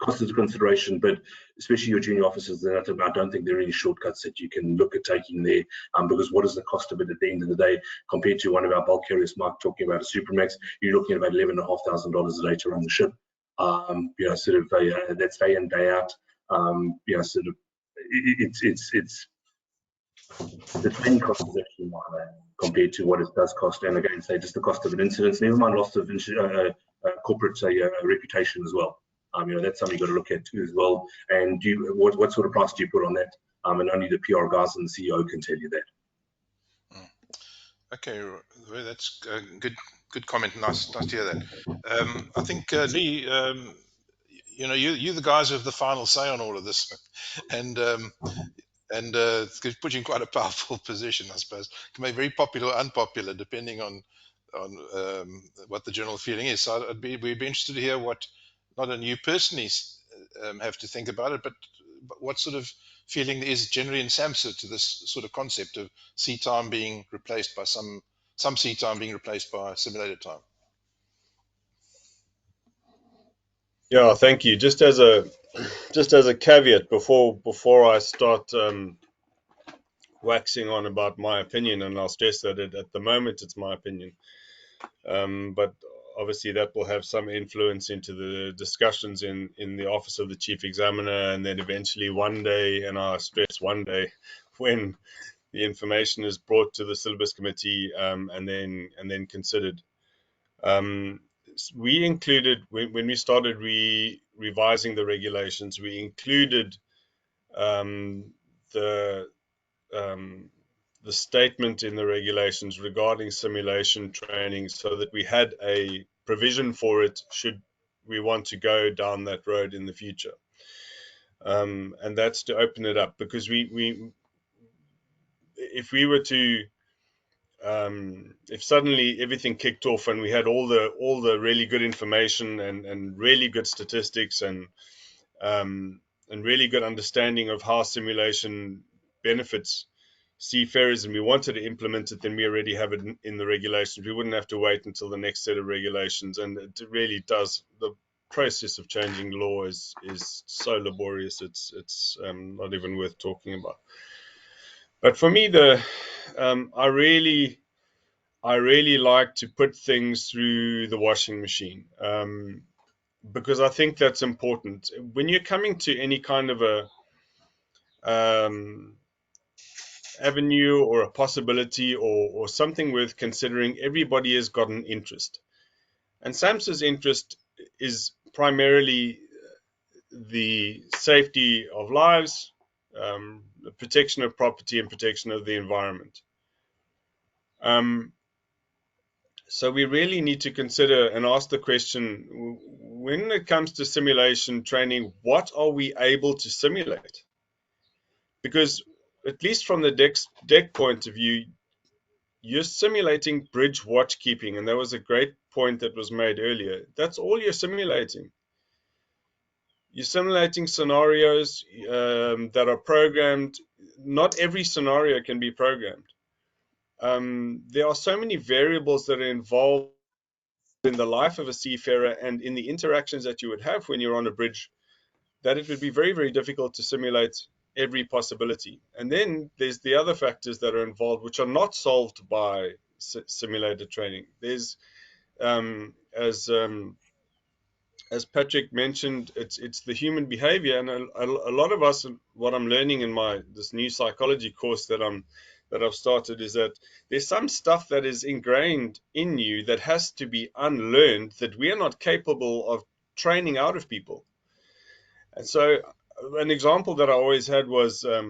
Cost is a consideration, but especially your junior officers, I don't think there are any shortcuts that you can look at taking there, because what is the cost of it at the end of the day compared to one of our bulk carriers, Mark, talking about a Supramax, you're looking at about $11,500 a day to run the ship. Sort of that's day in, day out. Sort of it's the training cost is actually minor compared to what it does cost, and again, say just the cost of an incident, never mind loss of corporate reputation as well. That's something you've got to look at too as well. And what sort of price do you put on that? And only the PR guys and the CEO can tell you that. Okay, that's a good comment. Nice to hear that. I think Lee, you're the guys who have the final say on all of this, and it's put you in quite a powerful position, I suppose. It can be very popular or unpopular depending on what the general feeling is. So we'd be interested to hear what not only you personally have to think about it, but what sort of feeling there is generally in SAMSA to this sort of concept of seat time being replaced by some seat time being replaced by simulated time. Yeah, thank you. Just as a caveat before I start waxing on about my opinion, and I'll stress that at the moment it's my opinion, but obviously that will have some influence into the discussions in the office of the chief examiner, and then eventually one day, and I stress one day, when the information is brought to the syllabus committee and then considered. We included, when we started revising the regulations, we included the statement in the regulations regarding simulation training so that we had a provision for it should we want to go down that road in the future. And that's to open it up, because if we were to if suddenly everything kicked off and we had all the really good information and really good statistics and really good understanding of how simulation benefits seafarers, and we wanted to implement it, then we already have it in the regulations. We wouldn't have to wait until the next set of regulations, and it really does. The process of changing law is so laborious. It's not even worth talking about. But for me, I really like to put things through the washing machine, because I think that's important. When you're coming to any kind of a avenue or a possibility or something worth considering, everybody has got an interest. And SAMSA's interest is primarily the safety of lives, the protection of property, and protection of the environment. So we really need to consider and ask the question, when it comes to simulation training, what are we able to simulate? Because at least from the deck point of view, you're simulating bridge watchkeeping, and that was a great point that was made earlier. That's all you're simulating. You're simulating scenarios that are programmed. Not every scenario can be programmed. There are so many variables that are involved in the life of a seafarer and in the interactions that you would have when you're on a bridge, that it would be very, very difficult to simulate every possibility. And then there's the other factors that are involved, which are not solved by simulated training. There's, as Patrick mentioned, it's the human behavior, and a lot of us, what I'm learning in this new psychology course that I've started, is that there's some stuff that is ingrained in you that has to be unlearned, that we are not capable of training out of people. And so an example that I always had was there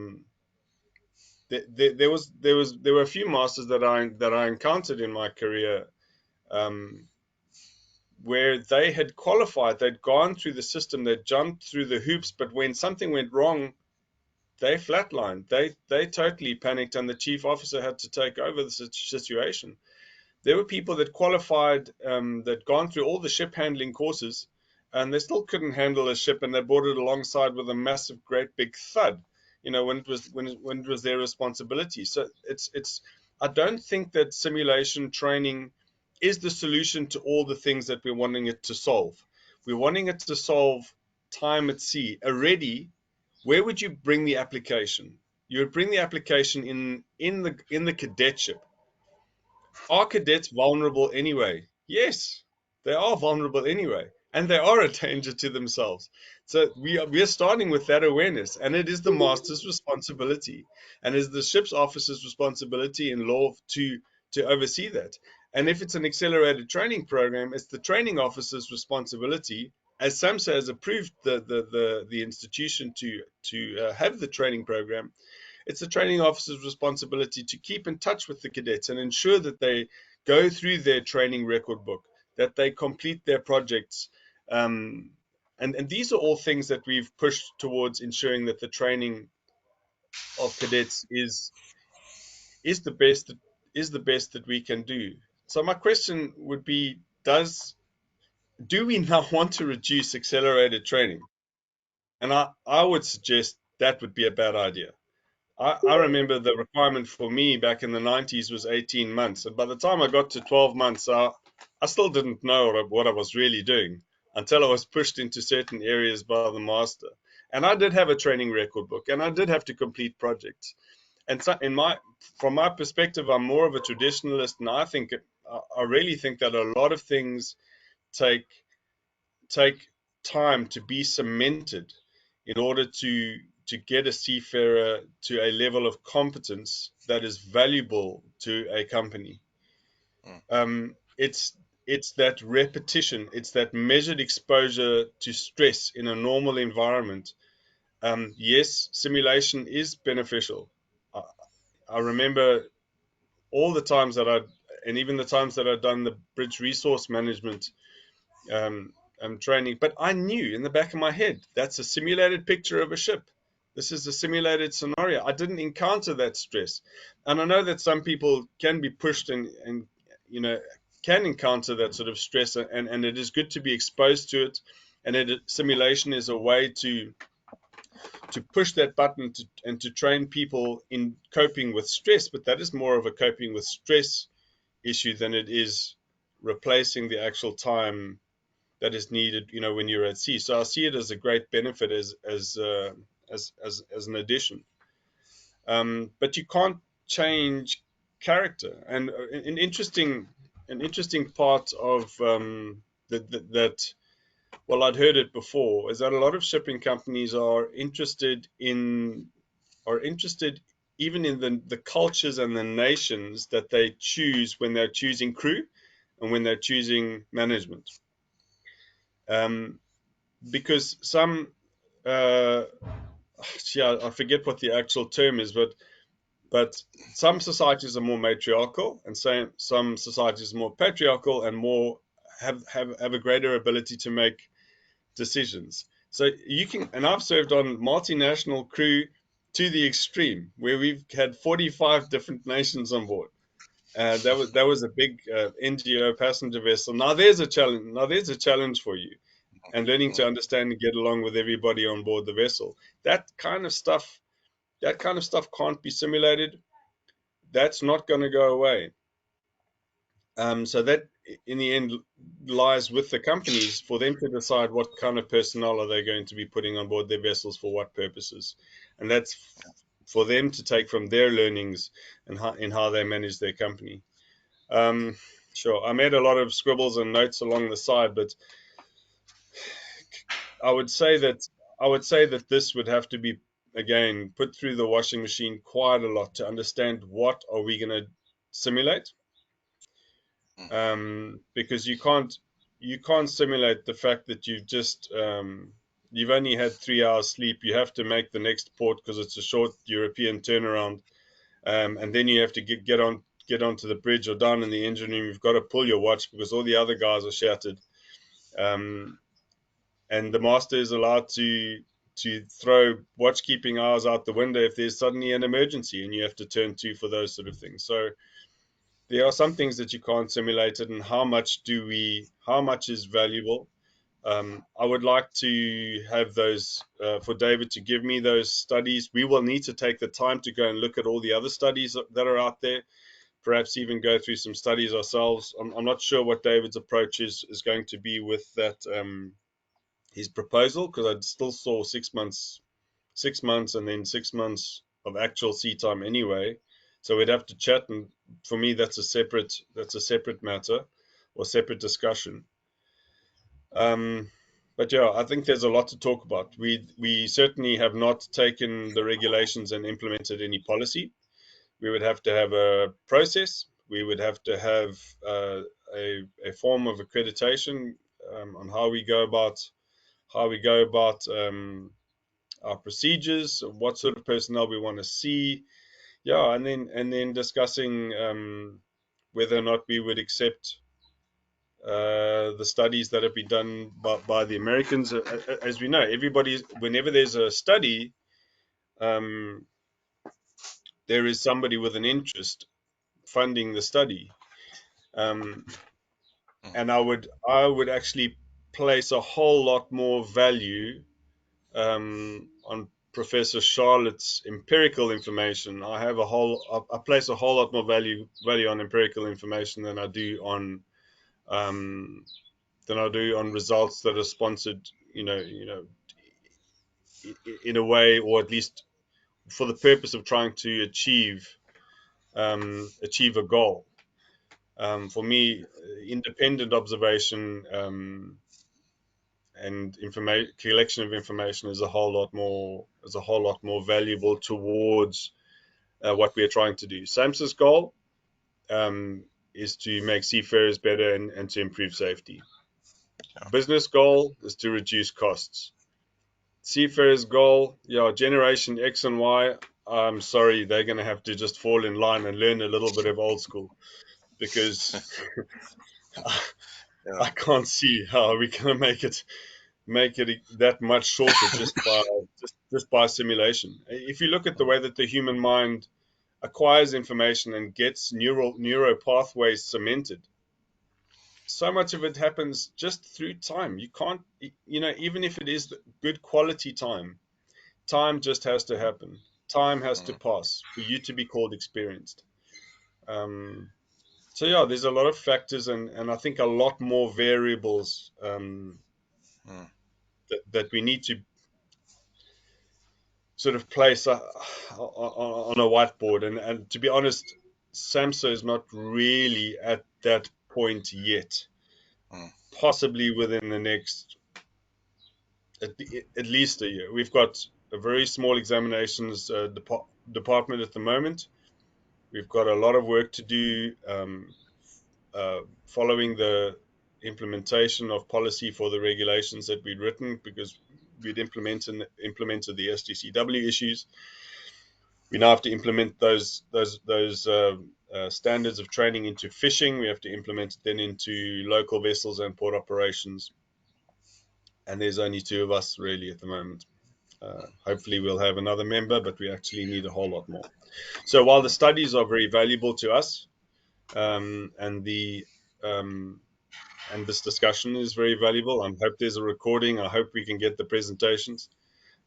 were a few masters that I encountered in my career where they had qualified, they'd gone through the system, they'd jumped through the hoops, but when something went wrong, they flatlined. They totally panicked, and the chief officer had to take over the situation There were people that qualified, that gone through all the ship handling courses, and they still couldn't handle a ship, and they brought it alongside with a massive, great big thud, when it was their responsibility. So it's I don't think that simulation training is the solution to all the things that we're wanting it to solve. We're wanting it to solve time at sea. Already, where would you bring the application? You would bring the application in the cadetship. Are cadets vulnerable anyway? Yes, they are vulnerable anyway, and they are a danger to themselves. So we are starting with that awareness, and it is the master's responsibility, and is the ship's officer's responsibility in law to oversee that. And if it's an accelerated training program, it's the training officer's responsibility, as SAMSA has approved the institution to have the training program. It's the training officer's responsibility to keep in touch with the cadets and ensure that they go through their training record book, that they complete their projects. And these are all things that we've pushed towards ensuring that the training of cadets is the best that we can do. So my question would be, do we now want to reduce accelerated training? And I would suggest that would be a bad idea. I remember the requirement for me back in the 90s was 18 months. And by the time I got to 12 months, I still didn't know what I was really doing until I was pushed into certain areas by the master. And I did have a training record book, and I did have to complete projects. And so from my perspective, I'm more of a traditionalist, and I really think that a lot of things take time to be cemented in order to get a seafarer to a level of competence that is valuable to a company. It's that repetition, it's that measured exposure to stress in a normal environment. Yes, simulation is beneficial. I remember all the times and even the times that I'd done the bridge resource management training, but I knew in the back of my head, that's a simulated picture of a ship. This is a simulated scenario. I didn't encounter that stress. And I know that some people can be pushed and can encounter that sort of stress, and it is good to be exposed to it. And simulation is a way to push that button and to train people in coping with stress, but that is more of a coping with stress issue than it is replacing the actual time that is needed, when you're at sea. So I see it as a great benefit as an addition. But you can't change character. And an interesting part of that, well, I'd heard it before, is that a lot of shipping companies are interested even in the cultures and the nations that they choose when they're choosing crew and when they're choosing management. Because some, I forget what the actual term is, but some societies are more matriarchal, and some societies are more patriarchal and more have a greater ability to make decisions. So and I've served on multinational crew to the extreme, where we've had 45 different nations on board. That was a big NGO passenger vessel. Now there's a challenge for you, and learning to understand and get along with everybody on board the vessel. That kind of stuff can't be simulated. That's not going to go away. So that in the end lies with the companies for them to decide what kind of personnel are they going to be putting on board their vessels for what purposes, and that's for them to take from their learnings and how they manage their company. Sure, I made a lot of scribbles and notes along the side, but I would say that this would have to be, again, put through the washing machine quite a lot to understand what are we going to simulate. Because you can't simulate the fact that you've only had 3 hours sleep. You have to make the next port because it's a short European turnaround, and then you have to get onto the bridge or down in the engine room. You've got to pull your watch because all the other guys are shattered, and the master is allowed to throw watch-keeping hours out the window if there's suddenly an emergency and you have to turn to for those sort of things. So there are some things that you can't simulate it, and how much is valuable. I would like to have those for David to give me those studies. We will need to take the time to go and look at all the other studies that are out there, perhaps even go through some studies ourselves. I'm not sure what David's approach is going to be with that, his proposal, because I still saw 6 months, and then 6 months of actual sea time anyway. So we'd have to chat, and for me that's a separate matter or separate discussion. But yeah, I think there's a lot to talk about. We certainly have not taken the regulations and implemented any policy. We would have to have a process. We would have to have a form of accreditation on how we go about our procedures, what sort of personnel we want to see. Yeah, and then discussing whether or not we would accept the studies that have been done by the Americans. As we know, whenever there's a study, there is somebody with an interest funding the study, and I would actually place a whole lot more value on Professor Charlotte's empirical information. I place a whole lot more value on empirical information than I do on results that are sponsored, in a way, or at least for the purpose of trying to achieve a goal. For me, independent observation and collection of information is a whole lot more valuable towards what we are trying to do. SAMSA's goal is to make seafarers better and to improve safety. Yeah. Business goal is to reduce costs. Seafarers' goal, generation X and Y, I'm sorry, they're going to have to just fall in line and learn a little bit of old school, because I can't see how we can make it that much shorter just by simulation. If you look at the way that the human mind acquires information and gets neuro pathways cemented, so much of it happens just through time. You can't, even if it is good quality time just has to happen. Time has to pass for you to be called experienced. So yeah, there's a lot of factors and I think a lot more variables that we need to sort of place on a whiteboard. And to be honest, SAMSA is not really at that point yet. Possibly within the next at least a year. We've got a very small examinations department at the moment. We've got a lot of work to do following the implementation of policy for the regulations that we'd written, because we'd implemented the STCW issues. We now have to implement those standards of training into fishing. We have to implement it then into local vessels and port operations. And there's only 2 of us really at the moment. Hopefully we'll have another member, but we actually need a whole lot more. So while the studies are very valuable to us, and this discussion is very valuable, I hope there's a recording. I hope we can get the presentations.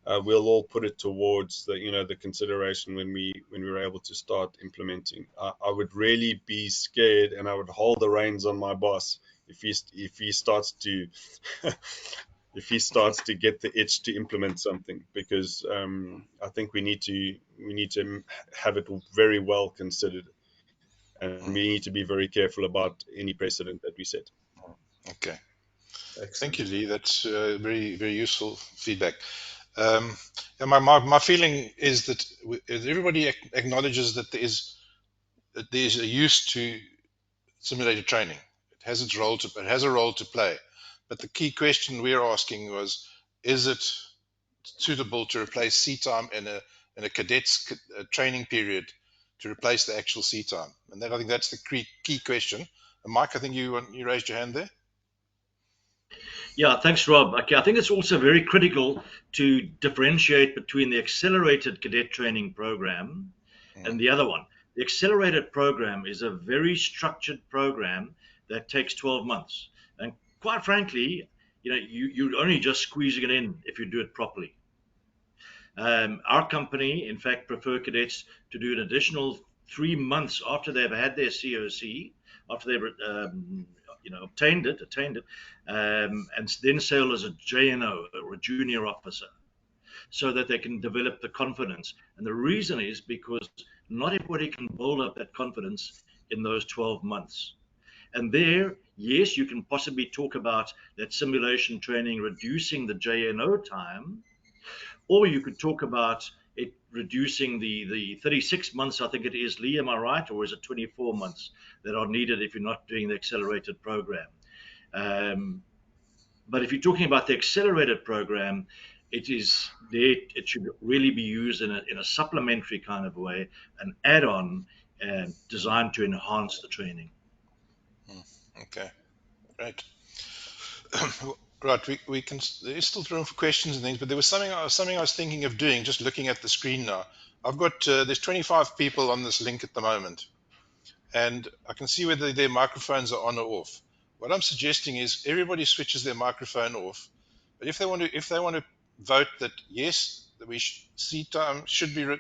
We'll all put it towards the consideration when we're able to start implementing. I would really be scared, and I would hold the reins on my boss if he starts to if he starts to get the itch to implement something, because I think we need to have it very well considered, and we need to be very careful about any precedent that we set. Okay. Excellent. Thank you, Lee. That's very, very useful feedback. And my feeling is that everybody acknowledges that there's a use to simulated training. It has a role to play. But the key question we're asking was, is it suitable to replace sea time in a cadet's training period, to replace the actual sea time? And I think that's the key question. And Mike, I think you raised your hand there. Yeah, thanks, Rob. Okay, I think it's also very critical to differentiate between the accelerated cadet training program and the other one. The accelerated program is a very structured program that takes 12 months. And quite frankly, you're only just squeezing it in if you do it properly. Our company, in fact, prefer cadets to do an additional 3 months after they've had their COC, after they've attained it, and then sail as a JNO or a junior officer, so that they can develop the confidence. And the reason is because not everybody can build up that confidence in those 12 months. And there, yes, you can possibly talk about that simulation training reducing the JNO time, or you could talk about it reducing the 36 months, I think it is, Lee, am I right? Or is it 24 months that are needed if you're not doing the accelerated program? But if you're talking about the accelerated program, it should really be used in a supplementary kind of way, an add-on designed to enhance the training. Okay, great. Right, we can. There is still room for questions and things, but there was something I was thinking of doing. Just looking at the screen now, I've got there's 25 people on this link at the moment, and I can see whether their microphones are on or off. What I'm suggesting is everybody switches their microphone off, but if they want to vote that yes, that seat time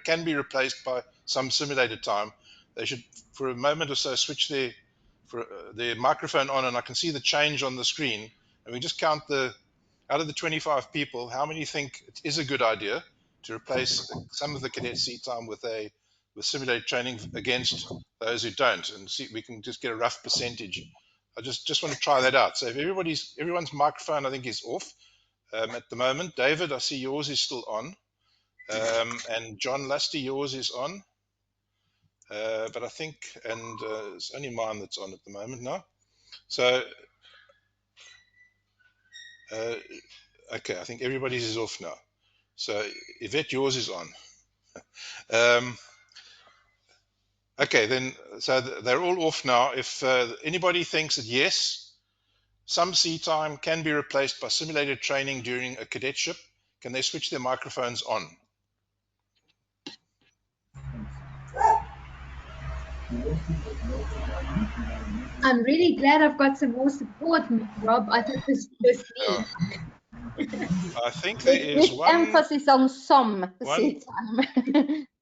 can be replaced by some simulated time, they should for a moment or so switch their microphone on, and I can see the change on the screen. And we just count out of the 25 people, how many think it is a good idea to replace some of the cadet seat time with simulated training against those who don't, and see we can just get a rough percentage. I just want to try that out. So if everyone's microphone I think is off at the moment. David, I see yours is still on, and John Lusty, yours is on, but I think it's only mine that's on at the moment now. So okay, I think everybody's is off now. So Yvette, yours is on. Okay, then, so they're all off now. If anybody thinks that yes, some sea time can be replaced by simulated training during a cadetship, can they switch their microphones on? I'm really glad I've got some more support, Rob. I thought this was just me. I think there is with one emphasis on some seat time.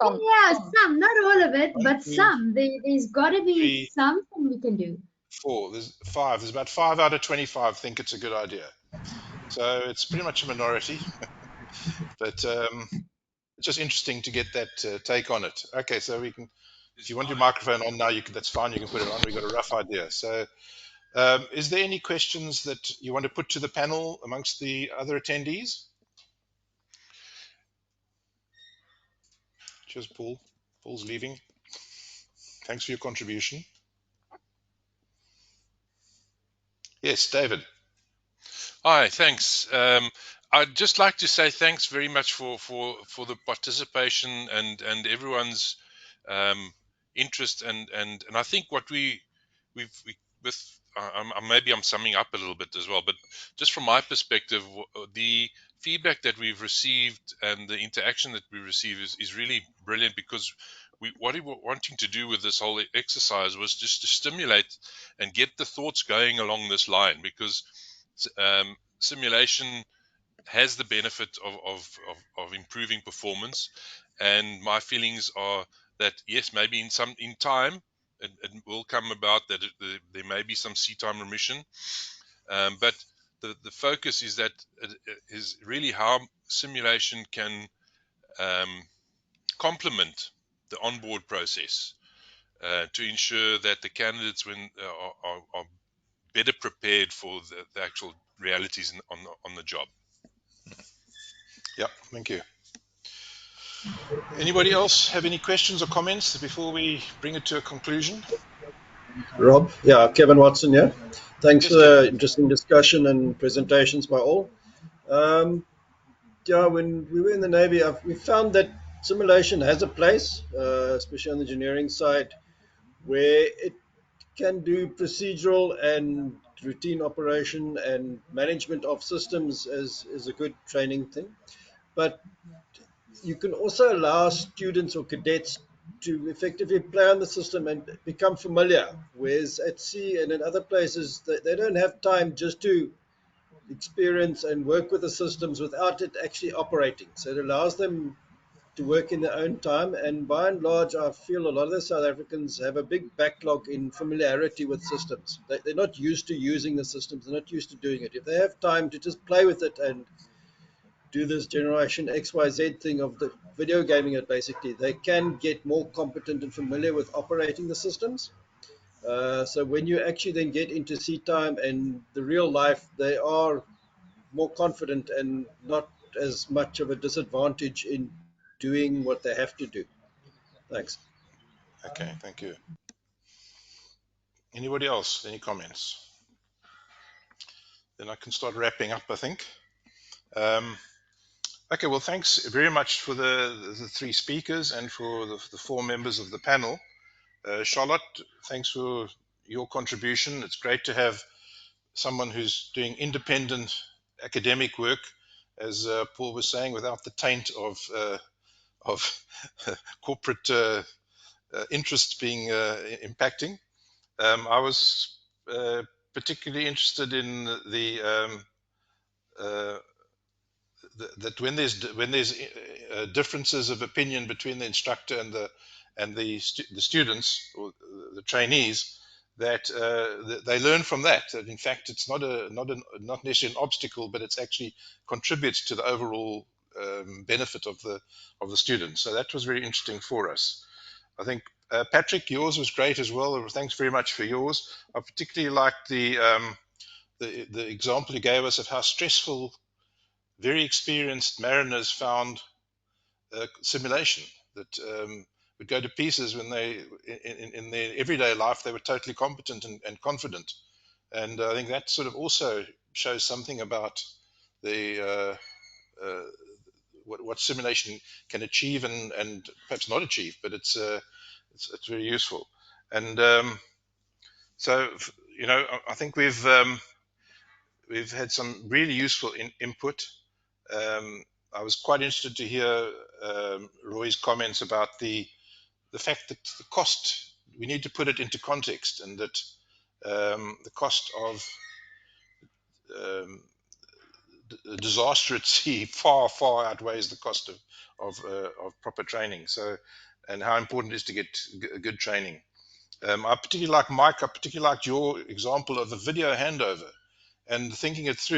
Yeah, some, not all of it, but some. There's got to be something we can do. 4. There's 5. There's about 5 out of 25 think it's a good idea. So it's pretty much a minority, but it's just interesting to get that take on it. Okay, so we can, if you want your microphone on now, that's fine. You can put it on. We've got a rough idea. So is there any questions that you want to put to the panel amongst the other attendees? Cheers, Paul. Paul's leaving. Thanks for your contribution. Yes, David. Hi, thanks. I'd just like to say thanks very much for the participation and everyone's interest and I think what maybe I'm summing up a little bit as well, but just from my perspective, the feedback that we've received and the interaction that we receive is really brilliant, because what we were wanting to do with this whole exercise was just to stimulate and get the thoughts going along this line, because simulation has the benefit of improving performance, and my feelings are that yes, maybe in time it will come about that there may be some seat time remission, but the focus is that it is really how simulation can complement the onboard process to ensure that the candidates are better prepared for the actual realities on the job. Yeah, thank you. Anybody else have any questions or comments before we bring it to a conclusion? Rob, yeah, Kevin Watson, yeah. Thanks for the interesting discussion and presentations by all. Yeah, when we were in the Navy, we found that simulation has a place, especially on the engineering side, where it can do procedural and routine operation and management of systems is a good training thing. But you can also allow students or cadets to effectively play on the system and become familiar. Whereas at sea and in other places, they don't have time just to experience and work with the systems without it actually operating. So it allows them to work in their own time. And by and large, I feel a lot of the South Africans have a big backlog in familiarity with systems. They're not used to using the systems. They're not used to doing it. If they have time to just play with it and do this generation XYZ thing of the video gaming it, basically, they can get more competent and familiar with operating the systems. So when you actually then get into sea time and the real life, they are more confident and not as much of a disadvantage in doing what they have to do. Thanks. Okay, thank you. Anybody else? Any comments? Then I can start wrapping up, I think. Okay, well, thanks very much for the three speakers and for the four members of the panel. Charlotte, thanks for your contribution. It's great to have someone who's doing independent academic work, as Paul was saying, without the taint of corporate interests being impacting. I was particularly interested in that when there's differences of opinion between the instructor and the students or the trainees, that they learn from that. That in fact, it's not necessarily an obstacle, but it's actually contributes to the overall benefit of the students. So that was very interesting for us. I think Patrick, yours was great as well. Thanks very much for yours. I particularly liked the example you gave us of how stressful very experienced mariners found simulation, that would go to pieces when they, in their everyday life, they were totally competent and confident. And I think that sort of also shows something about the what simulation can achieve and perhaps not achieve, but it's very useful. And so, you know, I think we've had some really useful input. I was quite interested to hear Roy's comments about the fact that the cost, we need to put it into context, and that the cost of a disaster at sea far outweighs the cost of proper training. So, and how important it is to get good training. I particularly like Mike. I particularly liked your example of a video handover and thinking it through.